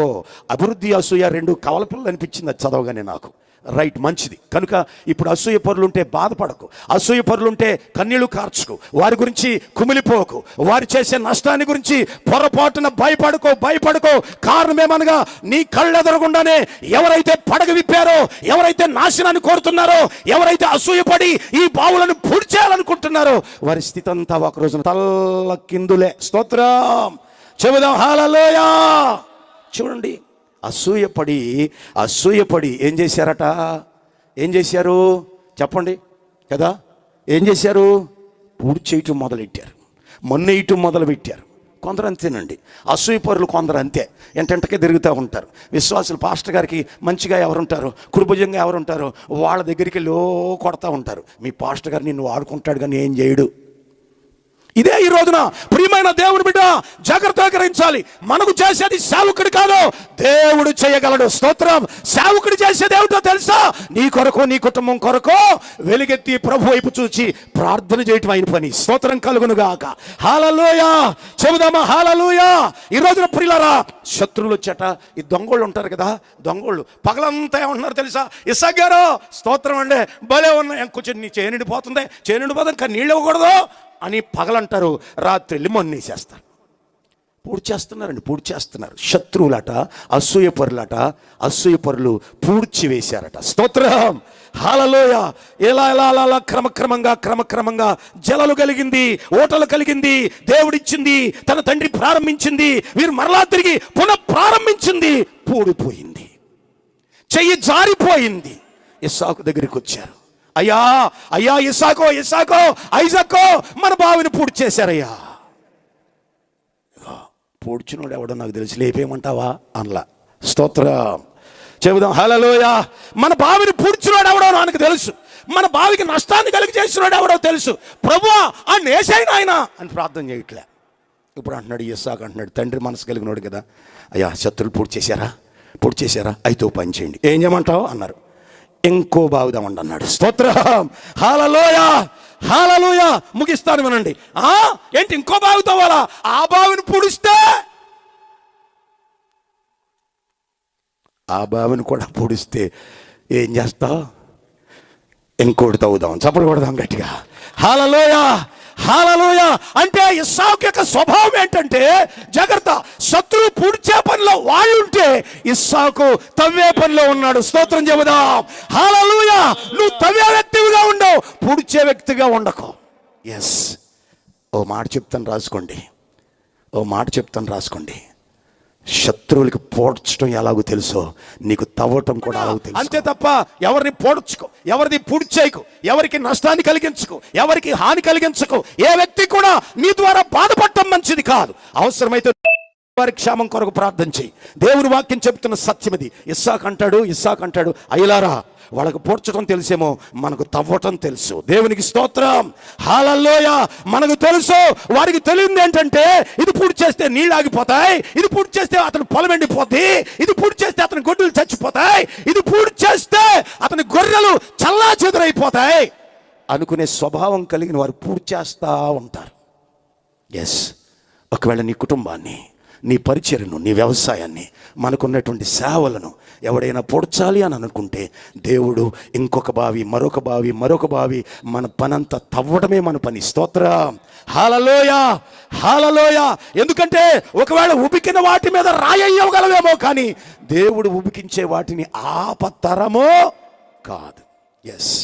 Speaker 3: అభివృద్ధి అసూయ రెండు కవలపిల్లలు అనిపించింది అది చదవగానే నాకు. రైట్, మంచిది. కనుక ఇప్పుడు అసూయ పరులుంటే బాధపడకు, అసూయ పరులుంటే కన్నీళ్లు కార్చుకు, వారి గురించి కుమిలిపోకు, వారు చేసే నష్టాన్ని గురించి పొరపాటున భయపడుకో. కారణం ఏమనగా నీ కళ్ళెదరకుండానే ఎవరైతే పడగ విప్పారో, ఎవరైతే నాశనాన్ని కోరుతున్నారో, ఎవరైతే అసూయపడి ఈ బావులను పూడ్చేయాలనుకుంటున్నారో వారి స్థితి అంతా ఒక రోజున తల్ల కిందులే. స్తోత్రం చెబుదాం. హల్లెలూయా. చూడండి, అసూయపడి ఏం చేశారు చెప్పండి కదా, ఏం చేశారు? పూడి చేయటం మొదలెట్టారు, మొన్నేయటం మొదలుపెట్టారు. కొందరు అంతేనండి, అసూయపరులు కొందరు అంతే, ఎంటెంటకే తిరుగుతూ ఉంటారు. విశ్వాసులు పాస్టర్ గారికి మంచిగా ఎవరుంటారు, కుడిభుజంగా ఎవరుంటారో వాళ్ళ దగ్గరికి కొడతా ఉంటారు. మీ పాస్టర్ గారు నిన్ను వాడుకుంటాడు కానీ ఏం చేయడు. ఇదే ఈ రోజున ప్రియమైన దేవుని బిడ్డ జాగ్రత్తగా గ్రహించాలి. మనకు చేసేది సేవకుడు కాదు, దేవుడు చేయగలడు. స్తోత్రం. సేవకుడు చేసేది ఏమిటో తెలుసా? నీ కొరకు, నీ కుటుంబం కొరకు వెలుగెత్తి ప్రభు వైపు చూచి ప్రార్థన చేయటం అయిన పని. స్తోత్రం కలుగును గాక. హల్లెలూయా. చెబుదామా హల్లెలూయా. ఈ రోజున ప్రియులారా, శత్రువులు వచ్చేట ఈ దొంగోళ్ళు ఉంటారు కదా, దొంగోళ్ళు పగలంతా ఏమంటున్నారు తెలుసా? ఇస్సాకు గారు స్తోత్రం అండి, భలే ఉన్నాయి, కొంచెం నీ చేనిండిపోతుంది కానీ నీళ్ళు ఇవ్వకూడదు అని పగలంటారు, రాత్రి వెళ్ళి మొన్నేసేస్తారు. పూడి చేస్తున్నారు. శత్రువులట, అసూయపరులు పూడ్చి వేశారట. స్తోత్రం. హల్లెలూయా. ఎలా క్రమక్రమంగా జలాలు కలిగింది, ఓటలు కలిగింది, దేవుడిచ్చింది, తన తండ్రి ప్రారంభించింది, వీరు మరలా తిరిగి పునః ప్రారంభించింది. పూడిపోయింది, చెయ్యి జారిపోయింది. ఇస్సాకు దగ్గరికి వచ్చారు. అయ్యా ఇస్సాకో ఐజాకో మన బావిని పూడ్చి చేశారయ్యా. పూడ్చినోడు ఎవడో నాకు తెలిసి లేపేయమంటావా అనలా. స్తోత్రం చెబుదాం. హల్లెలూయా. మన బావిని పూడ్చినోడు ఎవడో నాకు తెలుసు, మన బావికి నష్టాన్ని కలిగి చేసినోడు ఎవడో తెలుసు. ప్రభువా ఆ నేసైన ఆయన అని ప్రార్థన చేయట్లే. ఇప్పుడు అంటున్నాడు ఇస్సాకు, అంటున్నాడు తండ్రి మనసు కలిగినోడు కదా, అయ్యా శత్రులు పూడ్చి చేశారా అయితే పని చేయండి. ఏం చేయమంటావు అన్నారు. ఇంకో బావుదామండి అన్నాడు. స్తోత్రం. హల్లెలూయా. ముగిస్తాను వినండి. ఏంటి ఇంకో బావి తవ్వాలా? ఆ బావిని పూడిస్తే, ఆ బావిని కూడా పూడిస్తే ఏం చేస్తావు? ఇంకోటి తవ్వుదాం. చప్పట్లు కొడదాం గట్టిగా. హల్లెలూయా. అంటే ఇస్సాకు యొక్క స్వభావం ఏంటంటే జాగ్రత్త, శత్రువు పూడ్చే పనిలో వాళ్ళుంటే ఇస్సాకు తవ్వే పనిలో ఉన్నాడు. స్తోత్రం చెబుదాం. హల్లెలూయా. నువ్వు తవ్వే వ్యక్తిగా ఉండవు, పూడ్చే వ్యక్తిగా ఉండకు. ఎస్, ఓ మాట చెప్తాను రాసుకోండి. శత్రువులకి పోడ్చడం ఎలాగో తెలుసో నీకు తవ్వటం కూడా అలాగో తెలుసు. అంతే తప్ప ఎవరిని పోడ్చుకో, ఎవరిని పూడ్చేయకు, ఎవరికి నష్టాన్ని కలిగించుకో, ఎవరికి హాని కలిగించుకో. ఏ వ్యక్తి కూడా నీ ద్వారా బాధపడటం మంచిది కాదు. అవసరమైతే వారి క్షేమం కొరకు ప్రార్థన చేయి. దేవుని వాక్యం చెప్తున్న సత్యం ఇది. ఇస్సాకు అంటాడు అయ్యలారా, వాళ్ళకు పూడ్చడం తెలుసేమో, మనకు తవ్వటం తెలుసు. దేవునికి స్తోత్రం. హల్లెలూయా. మనకు తెలుసు, వారికి తెలియదు ఏంటంటే ఇది పూడి చేస్తే నీళ్ళు ఆగిపోతాయి, ఇది పూడి చేస్తే అతను పొలం ఎండిపోద్ది, ఇది పూడి చేస్తే అతని గొడ్డులు చచ్చిపోతాయి, ఇది పూడి చేస్తే అతని గొర్రెలు చల్లా చెదురైపోతాయి అనుకునే స్వభావం కలిగిన వారు పూడి చేస్తూ ఉంటారు. ఎస్, ఒకవేళ నీ కుటుంబాన్ని, నీ పరిచర్యను, నీ వ్యవసాయాన్ని మనకున్నటువంటి సేవలను ఎవడైనా పొడ్చాలి అని అనుకుంటే దేవుడు ఇంకొక బావి, మరొక బావి, మరొక బావి, మన పనంతా తవ్వడమే మన పని. స్తోత్రం, హల్లెలూయా, హల్లెలూయా. ఎందుకంటే ఒకవేళ ఉబికిన వాటి మీద రాయగలవేమో, కానీ దేవుడు ఉబికించే వాటిని ఆపతరమో కాదు. ఎస్,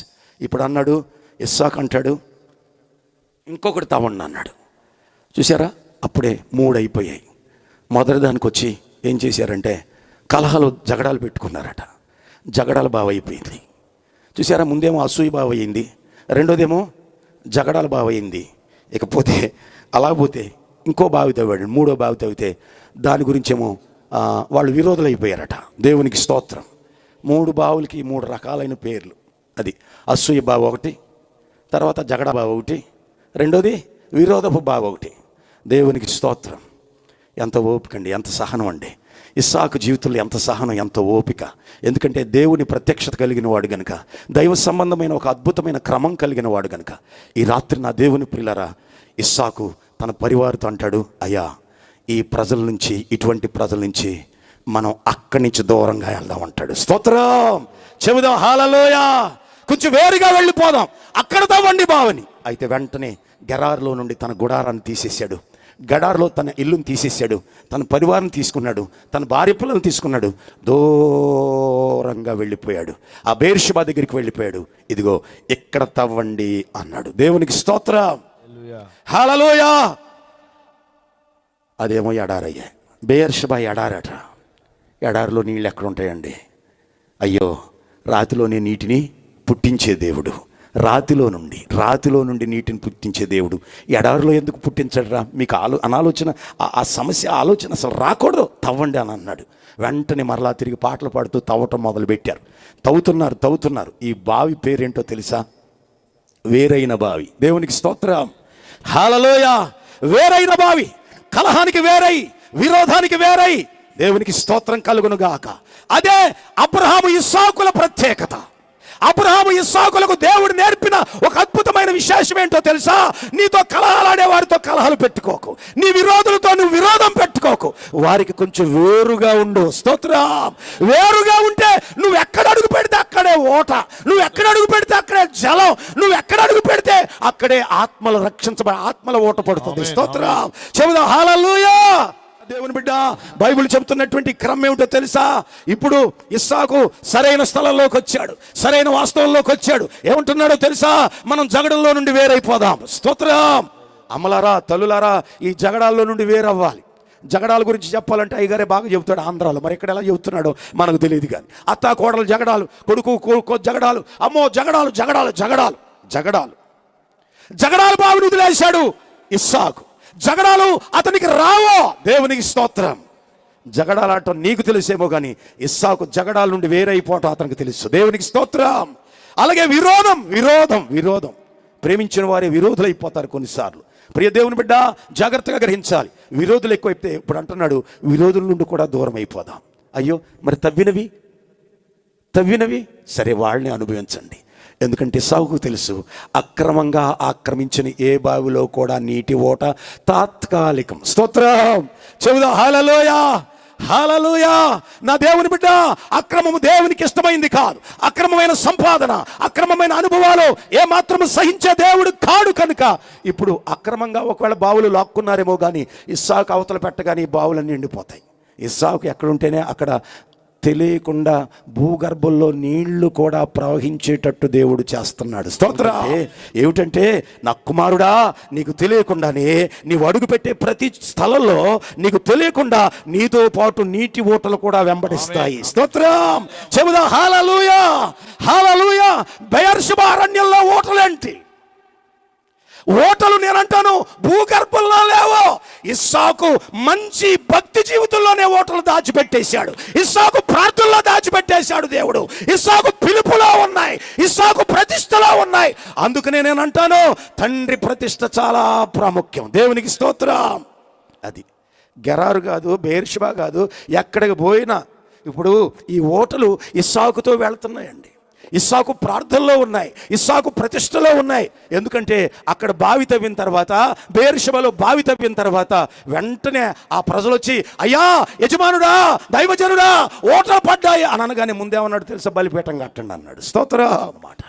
Speaker 3: ఇప్పుడు అన్నాడు ఇస్సాకు, అంటాడు ఇంకొకటి తవ్వండి అన్నాడు. చూసారా, అప్పుడే 3 అయిపోయాయి. మొదటి దానికి వచ్చి ఏం చేశారంటే కలహాలు, జగడాలు పెట్టుకున్నారట. జగడాలు బావ అయిపోయింది. చూసారా, ముందేమో అసూయ బావ అయింది, రెండోదేమో జగడాలు బావ అయింది. ఇకపోతే అలా పోతే ఇంకో బావి తవ్వాడు, 3వ బావి తవ్వితే దాని గురించేమో వాళ్ళు విరోధులు అయిపోయారట. దేవునికి స్తోత్రం. 3 బావులకి 3 రకాలైన పేర్లు. అది అసూయ బావ ఒకటి, తర్వాత జగడ బావ ఒకటి, రెండోది విరోధపు బావ ఒకటి. దేవునికి స్తోత్రం. ఎంత ఓపిక అండి, ఎంత సహనం అండి. ఇస్సాకు జీవితంలో ఎంత సహనం, ఎంత ఓపిక. ఎందుకంటే దేవుని ప్రత్యక్షత కలిగిన వాడు గనుక, దైవ సంబంధమైన ఒక అద్భుతమైన క్రమం కలిగిన వాడు గనుక, ఈ రాత్రి నా దేవుని ప్రియులారా, ఇస్సాకు తన పరివారితో అంటాడు, అయ్యా ఈ ప్రజల నుంచి, ఇటువంటి ప్రజల నుంచి మనం అక్కడి నుంచి దూరంగా వెళ్దాం అంటాడు. స్తోత్రం, చెబుదాం హల్లెలూయా. కొంచెం వేరుగా వెళ్ళిపోదాం, అక్కడ తవ్వండి బావని. అయితే వెంటనే గెరారులో నుండి తన గుడారాన్ని తీసేశాడు, గడార్లో తన ఇల్లుని తీసేశాడు, తన పరివారం తీసుకున్నాడు, తన భార్య పిల్లలను తీసుకున్నాడు, దూరంగా వెళ్ళిపోయాడు. ఆ బెయేర్షెబా దగ్గరికి వెళ్ళిపోయాడు. ఇదిగో ఇక్కడ తవ్వండి అన్నాడు. దేవునికి స్తోత్రం, హల్లెలూయా. అదేమో ఎడారయ్యా, బెయేర్షెబా ఎడారట. ఎడారిలో నీళ్ళు ఎక్కడ ఉంటాయండి? అయ్యో, రాతిలోనే నీటిని పుట్టించే దేవుడు, రాతిలో నుండి నీటిని పుట్టించే దేవుడు ఎడారిలో ఎందుకు పుట్టించడరా? మీకు అనాలోచన, ఆ సమస్య ఆలోచన అసలు రాకూడదు. తవ్వండి అని అన్నాడు. వెంటనే మరలా తిరిగి పాటలు పాడుతూ తవ్వటం మొదలుపెట్టారు. తవ్వుతున్నారు. ఈ బావి పేరేంటో తెలుసా? వేరైన బావి. దేవునికి స్తోత్రం, హల్లెలూయా. వేరైన బావి, కలహానికి వేరై, విరోధానికి వేరై. దేవునికి స్తోత్రం కలుగును గాక. అదే అబ్రహాము ఇస్సాకుల ప్రత్యేకత. అబ్రహాము ఇస్సాకులకు దేవుడు నేర్పిన ఒక అద్భుతమైన విశేషం ఏంటో తెలుసా? నీతో కలహాలాడే వారితో కలహాలు పెట్టుకోకు, నీ విరోధులతో నువ్వు విరోధం పెట్టుకోకు, వారికి కొంచెం వేరుగా ఉండు. స్తోత్రం. వేరుగా ఉంటే నువ్వు ఎక్కడ అడుగు పెడితే అక్కడే ఓట, నువ్వు ఎక్కడ అడుగు పెడితే అక్కడే జలం, నువ్వు ఎక్కడ అడుగు పెడితే అక్కడే ఆత్మలు రక్షించబడి ఆత్మల ఓట పడుతుంది. స్తోత్రం, చెబుదాం హల్లెలూయా. దేవుని బిడ్డ, బైబిల్ చెబుతున్నటువంటి క్రమం ఏమిటో తెలుసా? ఇప్పుడు ఇస్సాకు సరైన స్థలంలోకి వచ్చాడు, సరైన వాస్తవంలోకి వచ్చాడు. ఏమంటున్నాడో తెలుసా? మనం జగడంలో నుండి వేరైపోదాం. స్తోత్రం. అమ్మలారా, తల్లులారా, ఈ జగడాల్లో నుండి వేరవ్వాలి. జగడాల గురించి చెప్పాలంటే అయ్యగారే బాగా చెబుతాడు ఆంధ్రాలో, మరి ఎక్కడ ఎలా చెబుతున్నాడో మనకు తెలియదు. కానీ అత్తా కోడలు జగడాలు, కొడుకు జగడాలు, అమ్మో జగడాలు జగడాలు జగడాలు జగడాలు జగడాలు బావిని వదిలేశాడు ఇస్సాకు. జగడాలు అతనికి రావో. దేవునికి స్తోత్రం. జగడాలాటం నీకు తెలిసేమో కానీ ఇస్సాకు జగడాల నుండి వేరైపోవటం అతనికి తెలుసు. దేవునికి స్తోత్రం. అలాగే విరోధం. ప్రేమించిన వారే విరోధులైపోతారు కొన్నిసార్లు. ప్రియ దేవుని బిడ్డ, జాగ్రత్తగా గ్రహించాలి. విరోధులు ఎక్కువైతే ఇప్పుడు అంటున్నాడు విరోధుల నుండి కూడా దూరం అయిపోదాం. అయ్యో, మరి తవ్వినవి సరే, వాళ్ళని అనుభవించండి. ఎందుకంటే ఇస్సాకుకు తెలుసు, అక్రమంగా ఆక్రమించిన ఏ బావిలో కూడా నీటి ఓట తాత్కాలికం. స్తోత్రం, చెబుదా హల్లెలూయా, హల్లెలూయా. నా దేవుని బిడ్డ, అక్రమము దేవునికి ఇష్టమైంది కాదు. అక్రమమైన సంపాదన, అక్రమమైన అనుభవాలు ఏమాత్రము సహించే దేవుడు కాడు. కనుక ఇప్పుడు అక్రమంగా ఒకవేళ బావులు లాక్కున్నారేమో కానీ ఇస్సాకు అవతల పెట్టగానే ఈ బావులన్నీ ఎండిపోతాయి. ఇస్సాకు ఎక్కడుంటేనే అక్కడ తెలియకుండా భూగర్భంలో నీళ్లు కూడా ప్రవహించేటట్టు దేవుడు చేస్తున్నాడు. స్తోత్రం. ఏమిటంటే, నా కుమారుడా, నీకు తెలియకుండానే నీవు అడుగు పెట్టే ప్రతి స్థలంలో నీకు తెలియకుండా నీతో పాటు నీటి ఓటలు కూడా వెంబడిస్తాయి. స్తోత్రం, చెబుదా హల్లెలూయా, హల్లెలూయా. బెయేర్షెబా అరణ్యంలో ఓటలేంటి? ఓటలు నేనంటాను భూగర్భంలో లేవో. ఇస్సాకు మంచి భక్తి జీవితంలోనే ఓటలు దాచిపెట్టేశాడు. ఇస్సాకు ప్రార్థనలో దాచిపెట్టేశాడు దేవుడు. ఇస్సాకు పిలుపులో ఉన్నాయి, ఇస్సాకు ప్రతిష్టలో ఉన్నాయి. అందుకనే నేను అంటాను, తండ్రి ప్రతిష్ట చాలా ప్రాముఖ్యం. దేవునికి స్తోత్రం. అది గెరారు కాదు, బెయేర్షెబా కాదు, ఎక్కడికి పోయినా ఇప్పుడు ఈ ఓటలు ఇస్సాకుతో వెళ్తున్నాయండి. ఇస్సాకు ప్రార్థనలో ఉన్నాయి, ఇస్సాకు ప్రతిష్టలో ఉన్నాయి. ఎందుకంటే అక్కడ బావి తవ్విన తర్వాత, బెయేర్షెబాలో బావి తవ్విన తర్వాత వెంటనే ఆ ప్రజలు వచ్చి, అయ్యా యజమానుడా, దైవజనుడా, ఓటలు పడ్డాయి అని అనగానే ముందేమన్నాడు తెలుసా? బలిపీఠం కట్టండి అన్నాడు. స్తోత్రం అన్నమాట.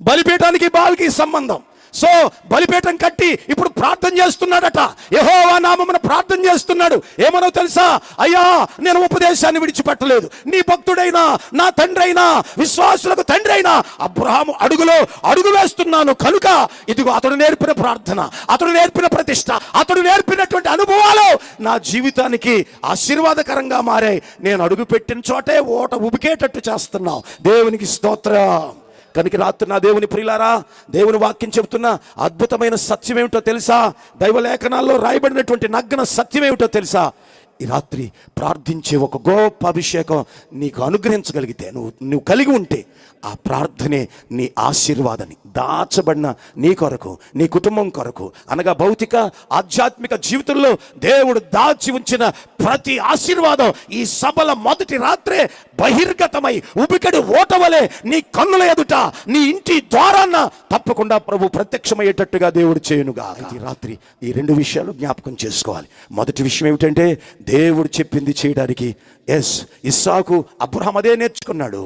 Speaker 3: బలిపీఠానికి బావికి సంబంధం. సో బలిపీఠం కట్టి ఇప్పుడు ప్రార్థన చేస్తున్నాడట. యెహోవా నామమున ప్రార్థన చేస్తున్నాడు. ఏమనో తెలుసా? అయ్యా, నేను ఉపదేశాన్ని విడిచిపెట్టలేదు. నీ భక్తుడైనా, నా తండ్రి అయినా, విశ్వాసులకు తండ్రి అయినా అబ్రహాము అడుగులో అడుగు వేస్తున్నాను కనుక ఇదిగో అతడు నేర్పిన ప్రార్థన, అతడు నేర్పిన ప్రతిష్ట, అతడు నేర్పినటువంటి అనుభవాలు నా జీవితానికి ఆశీర్వాదకరంగా మారాయి. నేను అడుగు పెట్టిన చోటే ఓట ఉబికేటట్టు చేస్తున్నావు. దేవునికి స్తోత్రం. కనుక రాత్రి నా దేవుని ప్రియులారా, దేవుని వాక్యం చెబుతున్న అద్భుతమైన సత్యం ఏమిటో తెలుసా? దైవలేఖనాల్లో రాయబడినటువంటి నగ్న సత్యం ఏమిటో తెలుసా? ఈ రాత్రి ప్రార్థించే ఒక గొప్ప అభిషేకం నీకు అనుగ్రహించగలిగితే, నువ్వు కలిగి ఉంటే, ఆ ప్రార్థనే నీ ఆశీర్వాదాన్ని దాచబడిన నీ కొరకు, నీ కుటుంబం కొరకు, అనగా భౌతిక ఆధ్యాత్మిక జీవితంలో దేవుడు దాచి ఉంచిన ప్రతి ఆశీర్వాదం ఈ సభల మొదటి రాత్రే బహిర్గతమై ఉబికడి ఓటవలే నీ కన్నుల ఎదుట, నీ ఇంటి ద్వారాన్న తప్పకుండా ప్రభు ప్రత్యక్షమయ్యేటట్టుగా దేవుడు చేయునుగా. ఈ రాత్రి ఈ రెండు విషయాలు జ్ఞాపకం చేసుకోవాలి. మొదటి విషయం ఏమిటంటే, దేవుడు చెప్పింది చేయడానికి ఇస్సాకు, అబ్రహాం అదే నేర్చుకున్నాడు,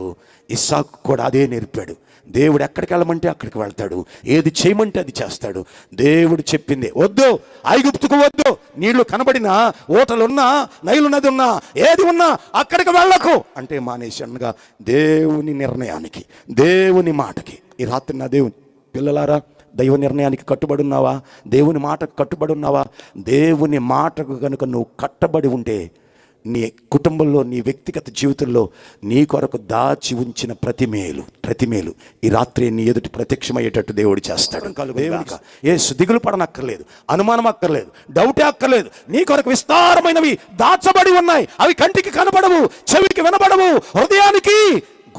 Speaker 3: ఇస్సాకు కూడా అదే నేర్పాడు. దేవుడు ఎక్కడికి వెళ్ళమంటే అక్కడికి వెళ్తాడు, ఏది చేయమంటే అది చేస్తాడు. దేవుడు చెప్పింది, వద్దు ఐగుప్తుకు వద్దు, నీళ్లు కనబడినా, ఓటలున్నా, నైలు నది ఉన్నా, ఏది ఉన్నా అక్కడికి వెళ్ళకు అంటే మానేసి, అనగా దేవుని నిర్ణయానికి, దేవుని మాటకి. ఈ రాత్రి నా దేవుని పిల్లలారా, దైవ నిర్ణయానికి కట్టుబడి ఉన్నావా? దేవుని మాటకు కట్టుబడి ఉన్నావా? దేవుని మాటకు కనుక నువ్వు కట్టబడి ఉంటే, నీ కుటుంబంలో, నీ వ్యక్తిగత జీవితంలో నీ కొరకు దాచి ఉంచిన ప్రతి మేలు ఈ రాత్రి నీ ఎదుటి ప్రత్యక్షమయ్యేటట్టు దేవుడు చేస్తాడు. దేవునికి యేసు దిగులు పడనక్కర్లేదు, అనుమానం అక్కర్లేదు, డౌటే అక్కర్లేదు. నీ కొరకు విస్తారమైనవి దాచబడి ఉన్నాయి. అవి కంటికి కనబడవు, చెవికి వినబడవు, హృదయానికి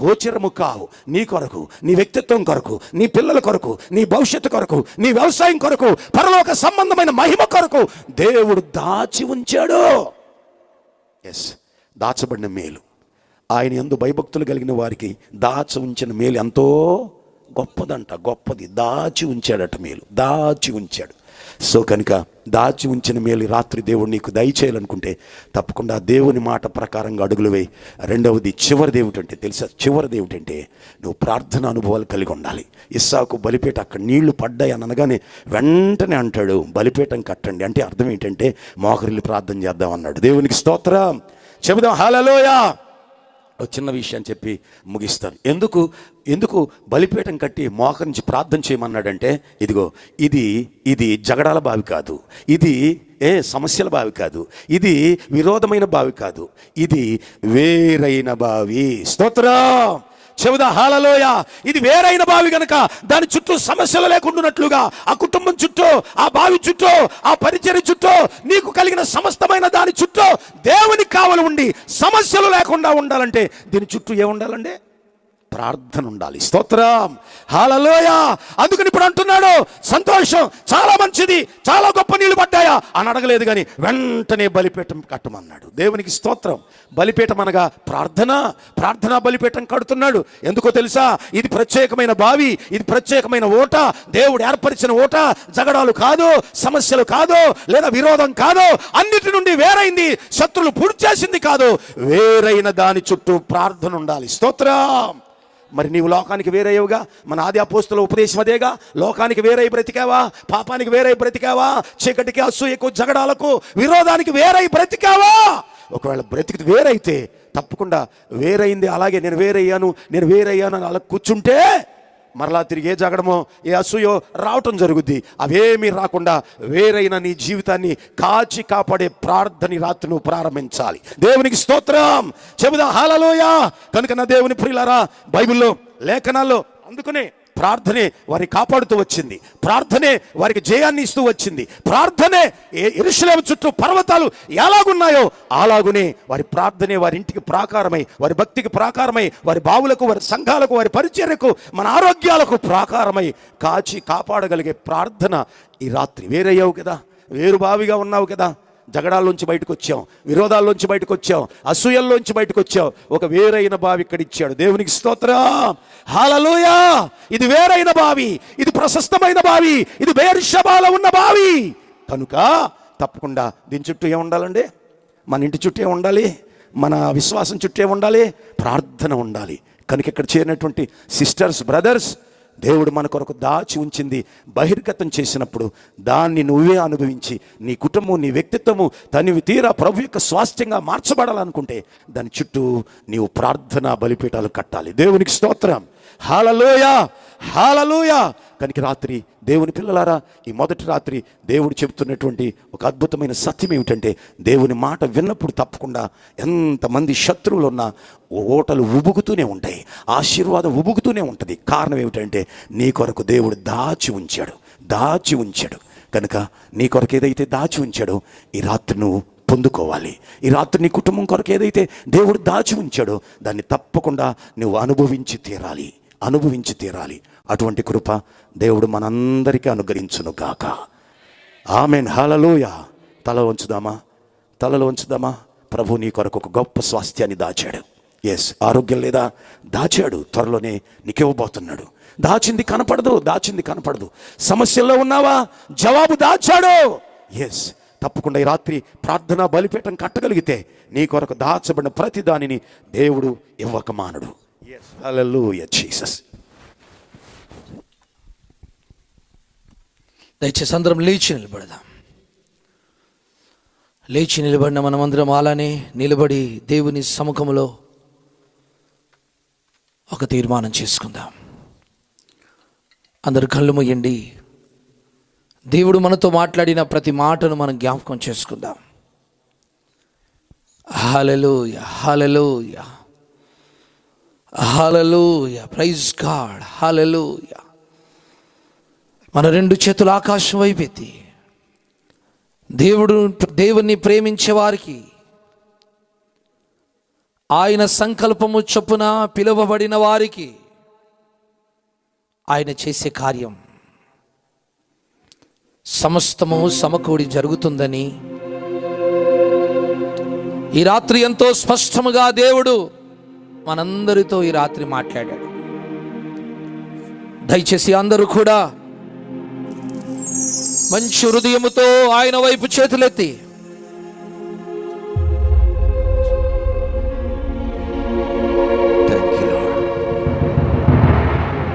Speaker 3: గోచరము కావు. నీ కొరకు, నీ వ్యక్తిత్వం కొరకు, నీ పిల్లల కొరకు, నీ భవిష్యత్తు కొరకు, నీ వ్యవసాయం కొరకు, పరలోక సంబంధమైన మహిమ కొరకు దేవుడు దాచి ఉంచాడు. దాచబడిన మేలు, ఆయన యందు భయభక్తులు కలిగిన వారికి దాచి ఉంచిన మేలు ఎంతో గొప్పదంట. గొప్పది దాచి ఉంచాడట, మేలు దాచి ఉంచాడు. సో కనుక దాచి ఉంచిన మేలు రాత్రి దేవుడు నీకు దయచేయాలనుకుంటే తప్పకుండా దేవుని మాట ప్రకారంగా అడుగులు వేయి. రెండవది, చివరిది ఏమిటంటే తెలుసా? చివరిది ఏమిటంటే నువ్వు ప్రార్థన అనుభవాలు కలిగి ఉండాలి. ఇస్సాకు బలిపీఠ అక్కడ నీళ్లు పడ్డాయి అని అనగానే వెంటనే అంటాడు, బలిపీఠం కట్టండి అంటే అర్థం ఏంటంటే మోకరిల్లి ప్రార్థన చేద్దాం అన్నాడు. దేవునికి స్తోత్రం చెబుదాం, హల్లెలూయా. ఒక చిన్న విషయం చెప్పి ముగిస్తాను. ఎందుకు బలిపీఠం కట్టి మోకరించి ప్రార్థన చేయమన్నాడంటే, ఇదిగో ఇది జగడాల బావి కాదు, ఇది సమస్యల బావి కాదు, ఇది విరోధమైన బావి కాదు, ఇది వేరైన బావి. స్తోత్రం చెబుదా, హల్లెలూయా. ఇది వేరైన బావి గనక దాని చుట్టూ సమస్యలు లేకుండానట్లుగా, ఆ కుటుంబం చుట్టూ, ఆ బావి చుట్టూ, ఆ పరిచర్య చుట్టూ, నీకు కలిగిన సమస్తమైన దాని చుట్టూ దేవుని కావలి ఉండి సమస్యలు లేకుండా ఉండాలంటే దీని చుట్టూ ఏముండాలండి? ప్రార్థన ఉండాలి. స్తోత్రం హల్లెలూయా. అందుకని ఇప్పుడు అంటున్నాడు, సంతోషం, చాలా మంచిది, చాలా గొప్ప నీళ్లు పడ్డాయా అని అడగలేదు, కానీ వెంటనే బలిపీఠం కట్టమన్నాడు. దేవునికి స్తోత్రం. బలిపీఠం అనగా ప్రార్థన బలిపీఠం కడుతున్నాడు. ఎందుకో తెలుసా? ఇది ప్రత్యేకమైన బావి, ఇది ప్రత్యేకమైన ఓట, దేవుడు ఏర్పరిచిన ఓట. జగడాలు కాదు, సమస్యలు కాదు, లేదా విరోధం కాదు, అన్నిటి నుండి వేరైంది, శత్రులు పూర్తి చేసింది కాదు, వేరైన దాని చుట్టూ ప్రార్థన ఉండాలి. స్తోత్రం. మరి నీవు లోకానికి వేరయ్యవుగా. మన ఆది అపోస్తుల ఉపదేశం అదేగా. లోకానికి వేరై బ్రతికావా, పాపానికి వేరై బ్రతికావా, చీకటికి, అసూయకు, జగడాలకు, విరోధానికి వేరై బ్రతికావా? ఒకవేళ బ్రతికి వేరైతే తప్పకుండా వేరైంది, అలాగే నేను వేరయ్యాను అని అలా కూర్చుంటే మరలా తిరిగి ఏ జగడమో, ఏ అసూయో రావటం జరుగుద్ది. అవేమీ రాకుండా వేరైన నీ జీవితాన్ని కాపాడే ప్రార్థన రాత్రి నువ్వు ప్రారంభించాలి. దేవునికి స్తోత్రం చెబుదా, హల్లెలూయా. కనుక నా దేవుని ప్రియులారా, బైబిల్లో, లేఖనాల్లో అందుకనే ప్రార్థనే వారిని కాపాడుతూ వచ్చింది, ప్రార్థనే వారికి జయాన్ని ఇస్తూ వచ్చింది. ప్రార్థనే యెరూషలేము చుట్టూ పర్వతాలు ఎలాగున్నాయో అలాగునే వారి ప్రార్థనే వారి ఇంటికి ప్రాకారమై, వారి భక్తికి ప్రాకారమై, వారి బావులకు, వారి సంఘాలకు, వారి పరిచర్యకు, మన ఆరోగ్యాలకు ప్రాకారమై కాపాడగలిగే ప్రార్థన ఈ రాత్రి. వేరయ్యావు కదా, వేరు బావిగా ఉన్నావు కదా, జగడాల్లోంచి బయటకు వచ్చాం, విరోధాల్లోంచి బయటకు వచ్చాం, అసూయల్లోంచి బయటకు వచ్చాం. ఒక వేరైన బావి ఇక్కడ ఇచ్చాడు. దేవునికి స్తోత్రం, హల్లెలూయా. ఇది వేరైన బావి, ఇది ప్రశస్తమైన బావి, ఇది బెయేర్షెబాలో ఉన్న బావి. కనుక తప్పకుండా దీని చుట్టూ ఏముండాలండి? మన ఇంటి చుట్టూ ఏముండాలి? మన విశ్వాసం చుట్టూ ఏముండాలి? ప్రార్థన ఉండాలి. కనుక ఇక్కడ చేరినటువంటి సిస్టర్స్, బ్రదర్స్, దేవుడు మన కొరకు దాచి ఉంచింది బహిర్గతం చేసినప్పుడు దాన్ని నువ్వే అనుభవించి నీ కుటుంబం, నీ వ్యక్తిత్వము తనివి తీరా ప్రభు యొక్క స్వాస్థ్యంగా మార్చబడాలనుకుంటే దాని చుట్టూ నీవు ప్రార్థనా బలిపీఠాలు కట్టాలి. దేవునికి స్తోత్రం, హల్లెలూయా, హల్లెలూయా. కనుక రాత్రి దేవుని పిల్లలారా, ఈ మొదటి రాత్రి దేవుడు చెబుతున్నటువంటి ఒక అద్భుతమైన సత్యం ఏమిటంటే, దేవుని మాట విన్నప్పుడు తప్పకుండా ఎంతమంది శత్రువులు ఉన్నా ఓటలు ఉబుకుతూనే ఉంటాయి, ఆశీర్వాదం ఉబుకుతూనే ఉంటుంది. కారణం ఏమిటంటే నీ కొరకు దేవుడు దాచి ఉంచాడు. కనుక నీ కొరకు ఏదైతే దాచి ఉంచాడో ఈ రాత్రి నువ్వు పొందుకోవాలి. ఈ రాత్రి నీ కుటుంబం కొరకు ఏదైతే దేవుడు దాచి ఉంచాడో దాన్ని తప్పకుండా నువ్వు అనుభవించి తీరాలి. అటువంటి కృప దేవుడు మనందరికీ అనుగ్రహించును గాక. ఆమేన్, హల్లెలూయా. తలలో ఉంచుదామా. ప్రభు నీ కొరకు ఒక గొప్ప స్వాస్థ్యాన్ని దాచాడు. ఎస్, ఆరోగ్యం లేదా? దాచాడు. త్వరలోనే నీకివ్వబోతున్నాడు. దాచింది కనపడదు. సమస్యల్లో ఉన్నావా? జవాబు దాచాడు. ఎస్, తప్పకుండా ఈ రాత్రి ప్రార్థనా బలిపీఠం కట్టగలిగితే నీ కొరకు దాచబడిన ప్రతి దానిని దేవుడు ఇవ్వక మానడు. ఎస్, హల్లెలూయా, జీసస్.
Speaker 1: దయచేసి అందరం లేచి నిలబడిన మనమందరం అలానే నిలబడి దేవుని సముఖంలో ఒక తీర్మానం చేసుకుందాం. అందరు కళ్ళు మూయండి. దేవుడు మనతో మాట్లాడిన ప్రతి మాటను మనం జ్ఞాపకం చేసుకుందాం. హల్లెలూయా, హల్లెలూయా, హల్లెలూయా, ప్రైజ్ గాడ్, హల్లెలూయా. మన రెండు చేతులు ఆకాశం వైపెత్తి దేవుణ్ణి ప్రేమించే వారికి ఆయన సంకల్పము చొప్పున పిలువబడిన వారికి ఆయన చేసే కార్యం సమస్తము సమకూడి జరుగుతుందని ఈ రాత్రి ఎంతో స్పష్టముగా దేవుడు మనందరితో ఈ రాత్రి మాట్లాడాడు. దయచేసి అందరూ కూడా మంచి హృదయముతో ఆయన వైపు చేతులెత్తి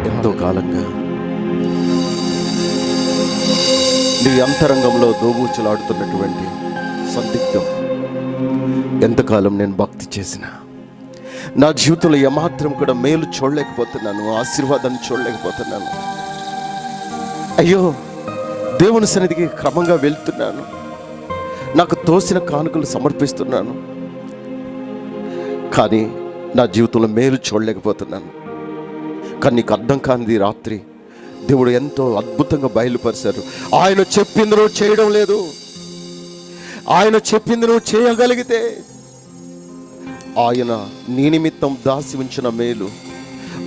Speaker 2: ఎంతో కాలంగా నీ అంతరంగంలో దోబూచులాడుతున్నటువంటి సందిగ్ధం, ఎంతకాలం నేను భక్తి చేసిన నా జీవితంలో ఏమాత్రం కూడా మేలు చూడలేకపోతున్నాను, ఆశీర్వాదాన్ని చూడలేకపోతున్నాను. అయ్యో, దేవుని సన్నిధికి క్రమంగా వెళ్తున్నాను, నాకు తోసిన కానుకలు సమర్పిస్తున్నాను, కానీ నా జీవితంలో మేలు చూడలేకపోతున్నాను. కానీ నీకు అర్థం కానిది రాత్రి దేవుడు ఎంతో అద్భుతంగా బయలుపరిచారు. ఆయన చెప్పింది నువ్వు చేయడం లేదు. ఆయన చెప్పింది నువ్వు చేయగలిగితే ఆయన నీ నిమిత్తం దాసి ఉంచిన మేలు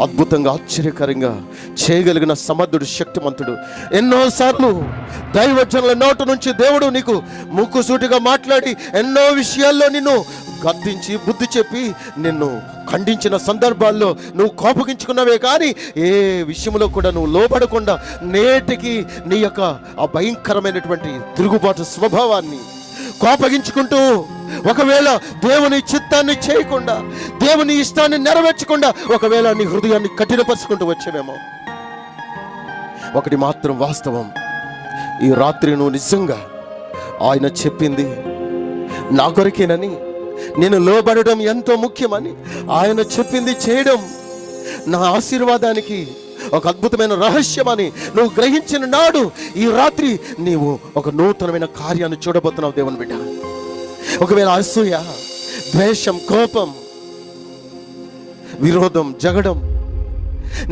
Speaker 2: అద్భుతంగా, ఆశ్చర్యకరంగా చేయగలిగిన సమర్థుడు, శక్తిమంతుడు. ఎన్నోసార్లు దైవజనుల నోటు నుంచి దేవుడు నీకు ముక్కుసూటిగా మాట్లాడి ఎన్నో విషయాల్లో నిన్ను గద్దించి బుద్ధి చెప్పి నిన్ను ఖండించిన సందర్భాల్లో నువ్వు కోపగించుకున్నవే, కానీ ఏ విషయంలో కూడా నువ్వు లోబడకుండా నేటికి నీ యొక్క ఆ భయంకరమైనటువంటి తిరుగుబాటు స్వభావాన్ని కోపగించుకుంటూ ఒకవేళ దేవుని చిత్తాన్ని చేయకుండా, దేవుని ఇష్టాన్ని నెరవేర్చకుండా ఒకవేళ నీ హృదయాన్ని కఠినపరుచుకుంటూ వచ్చేవేమో. ఒకటి మాత్రం వాస్తవం, ఈ రాత్రి నువ్వు నిజంగా ఆయన చెప్పింది నా కొరకేనని, నేను లోబడడం ఎంతో ముఖ్యమని, ఆయన చెప్పింది చేయడం నా ఆశీర్వాదానికి ఒక అద్భుతమైన రహస్యమని నువ్వు గ్రహించిన నాడు ఈ రాత్రి నీవు ఒక నూతనమైన కార్యాన్ని చూడబోతున్నావు దేవుని బిడ్డ. ఒకవేళ అసూయ, ద్వేషం, కోపం, విరోధం, జగడం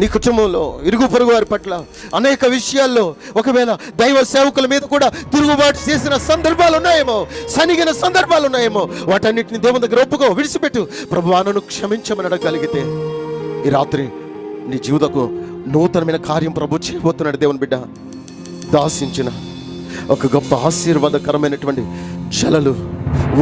Speaker 2: నీ కుటుంబంలో, ఇరుగు పొరుగు వారి పట్ల అనేక విషయాల్లో ఒకవేళ దైవ సేవకుల మీద కూడా తిరుగుబాటు చేసిన సందర్భాలు ఉన్నాయేమో, సనిగిన సందర్భాలు ఉన్నాయేమో, వాటన్నిటిని దేవుని దగ్గర ఒప్పుకో, విడిచిపెట్టు. ప్రభువా నన్ను క్షమించమని అడగలిగితే ఈ రాత్రి నీ జీవితకు నూతనమైన కార్యం ప్రభు చేయబోతున్నాడు దేవుని బిడ్డ. దాసించిన
Speaker 5: ఒక గొప్ప ఆశీర్వాదకరమైనటువంటి జలలు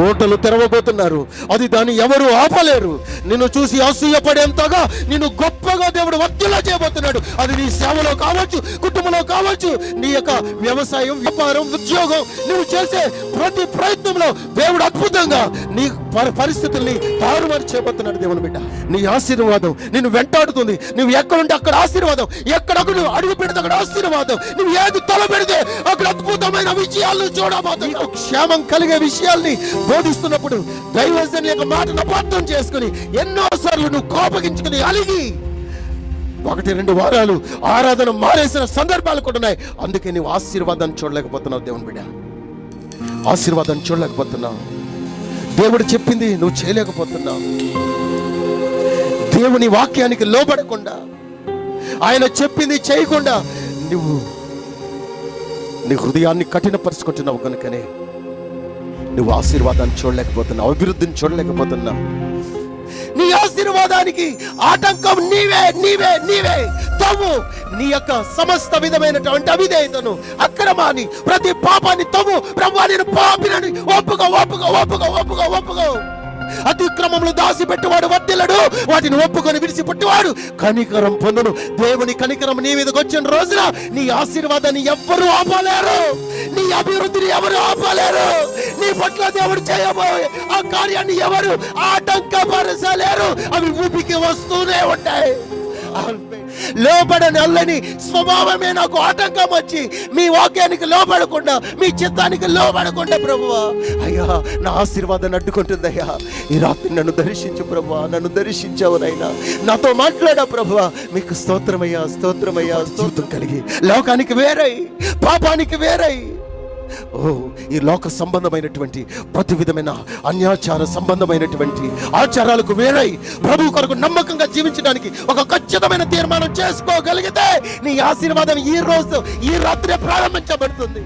Speaker 5: ఓటలు తెరవబోతున్నారు. అది దాన్ని ఎవరు ఆపలేరు. నిన్ను చూసి అసూయపడేంతగా నిన్ను గొప్పగా దేవుడు వర్ధిల్ల చేయబోతున్నాడు. అది నీ సేవలో కావచ్చు, కుటుంబంలో కావచ్చు, నీ యొక్క వ్యవసాయం, వ్యాపారం, ఉద్యోగం, నువ్వు చేసే ప్రతి ప్రయత్నంలో దేవుడు అద్భుతంగా నీ పరిస్థితుల్ని తారుమారు చేయబోతున్నాడు. దేవుని బిడ్డ, నీ ఆశీర్వాదం నిన్ను వెంటాడుతుంది. నువ్వు ఎక్కడుంటే అక్కడ ఆశీర్వాదం, ఎక్కడక్కడ నువ్వు అడుగు పెడితే అక్కడ ఆశీర్వాదం, నువ్వు ఏది తల పెడితే అక్కడ అద్భుతమైన విజయాలను చూడబోతున్నావు. క్షేమం కలిగే విషయాల్ని బోధిస్తున్నప్పుడు దైవజనుల యొక్క మాటను అపార్థం చేసుకుని ఎన్నోసార్లు నువ్వు కోపగించుకుని అలిగి 1-2 వారాలు ఆరాధన మారేసిన సందర్భాలు కూడా ఉన్నాయి. అందుకే నువ్వు ఆశీర్వాదాన్ని చూడలేకపోతున్నావు. దేవుని బిడ్డ, ఆశీర్వాదాన్ని చూడలేకపోతున్నావు. దేవుడు చెప్పింది నువ్వు చేయలేకపోతున్నావు. దేవుని వాక్యానికి లోబడకుండా, ఆయన చెప్పింది చేయకుండా నువ్వు నీ హృదయాన్ని కఠినపరుచుకుంటున్నావు. కనుకనే నువ్వు ఆశీర్వాదాన్ని చూడలేకపోతున్నావు, అభివృద్ధిని చూడలేకపోతున్నావు. నీ ఆశీర్వాదానికి ఆటంకం నీవే నీవే నీవే. తవ్వు నీ యొక్క సమస్త విధమైనటువంటి అవిధేయతను, అక్రమాన్ని, ప్రతి పాపాన్ని తవ్వు. ప్రభువా, నేను పాపినని ఒప్పుకో ఒప్పుకో ఒప్పుకో ఒప్పుకో ఒప్పుకో. అతిక్రమములు దాసిపెట్టువాడు వర్ధిల్లడు, వాటిని ఒప్పుకొని విడిచిపెట్టువాడు కనికరం పొందును. దేవుని కనికరం నీ మీదకి వచ్చిన రోజున నీ ఆశీర్వాదాన్ని ఎవ్వరూ ఆపలేరు, నీ అభివృద్ధిని ఎవరు ఆపలేరు. నీ పట్ల దేవుడు చేయబోయే ఆ కార్యాన్ని ఎవరు ఆటంకపరచలేరు. అవి ఊపికి వస్తూనే ఉంటాయి. లోబడని అల్లని స్వభావమే నాకు ఆటంకం వచ్చి మీ వాక్యానికి లోబడకుండా, మీ చిత్తానికి లోబడకుండా ప్రభువా, అయ్యా నా ఆశీర్వాదాన్ని అడ్డుకుంటుంది. అయ్యా ఈ రాత్రి నన్ను దర్శించు ప్రభువా, నన్ను దర్శించవునైనా, నాతో మాట్లాడా ప్రభువా. మీకు స్తోత్రమయ్యా, స్తోత్రమయ్యా. స్తోత్రం కలిగి లోకానికి వేరై, పాపానికి వేరై, ఈ లోక సంబంధమైనటువంటి ప్రతి విధమైన అన్యాచార సంబంధమైనటువంటి ఆచారాలకు వేరై ప్రభు కొరకు నమ్మకంగా జీవించడానికి ఒక ఖచ్చితమైన తీర్మానం చేసుకోగలిగితే నీ ఆశీర్వాదం ఈ రోజు, ఈ రాత్రే ప్రారంభించబడుతుంది.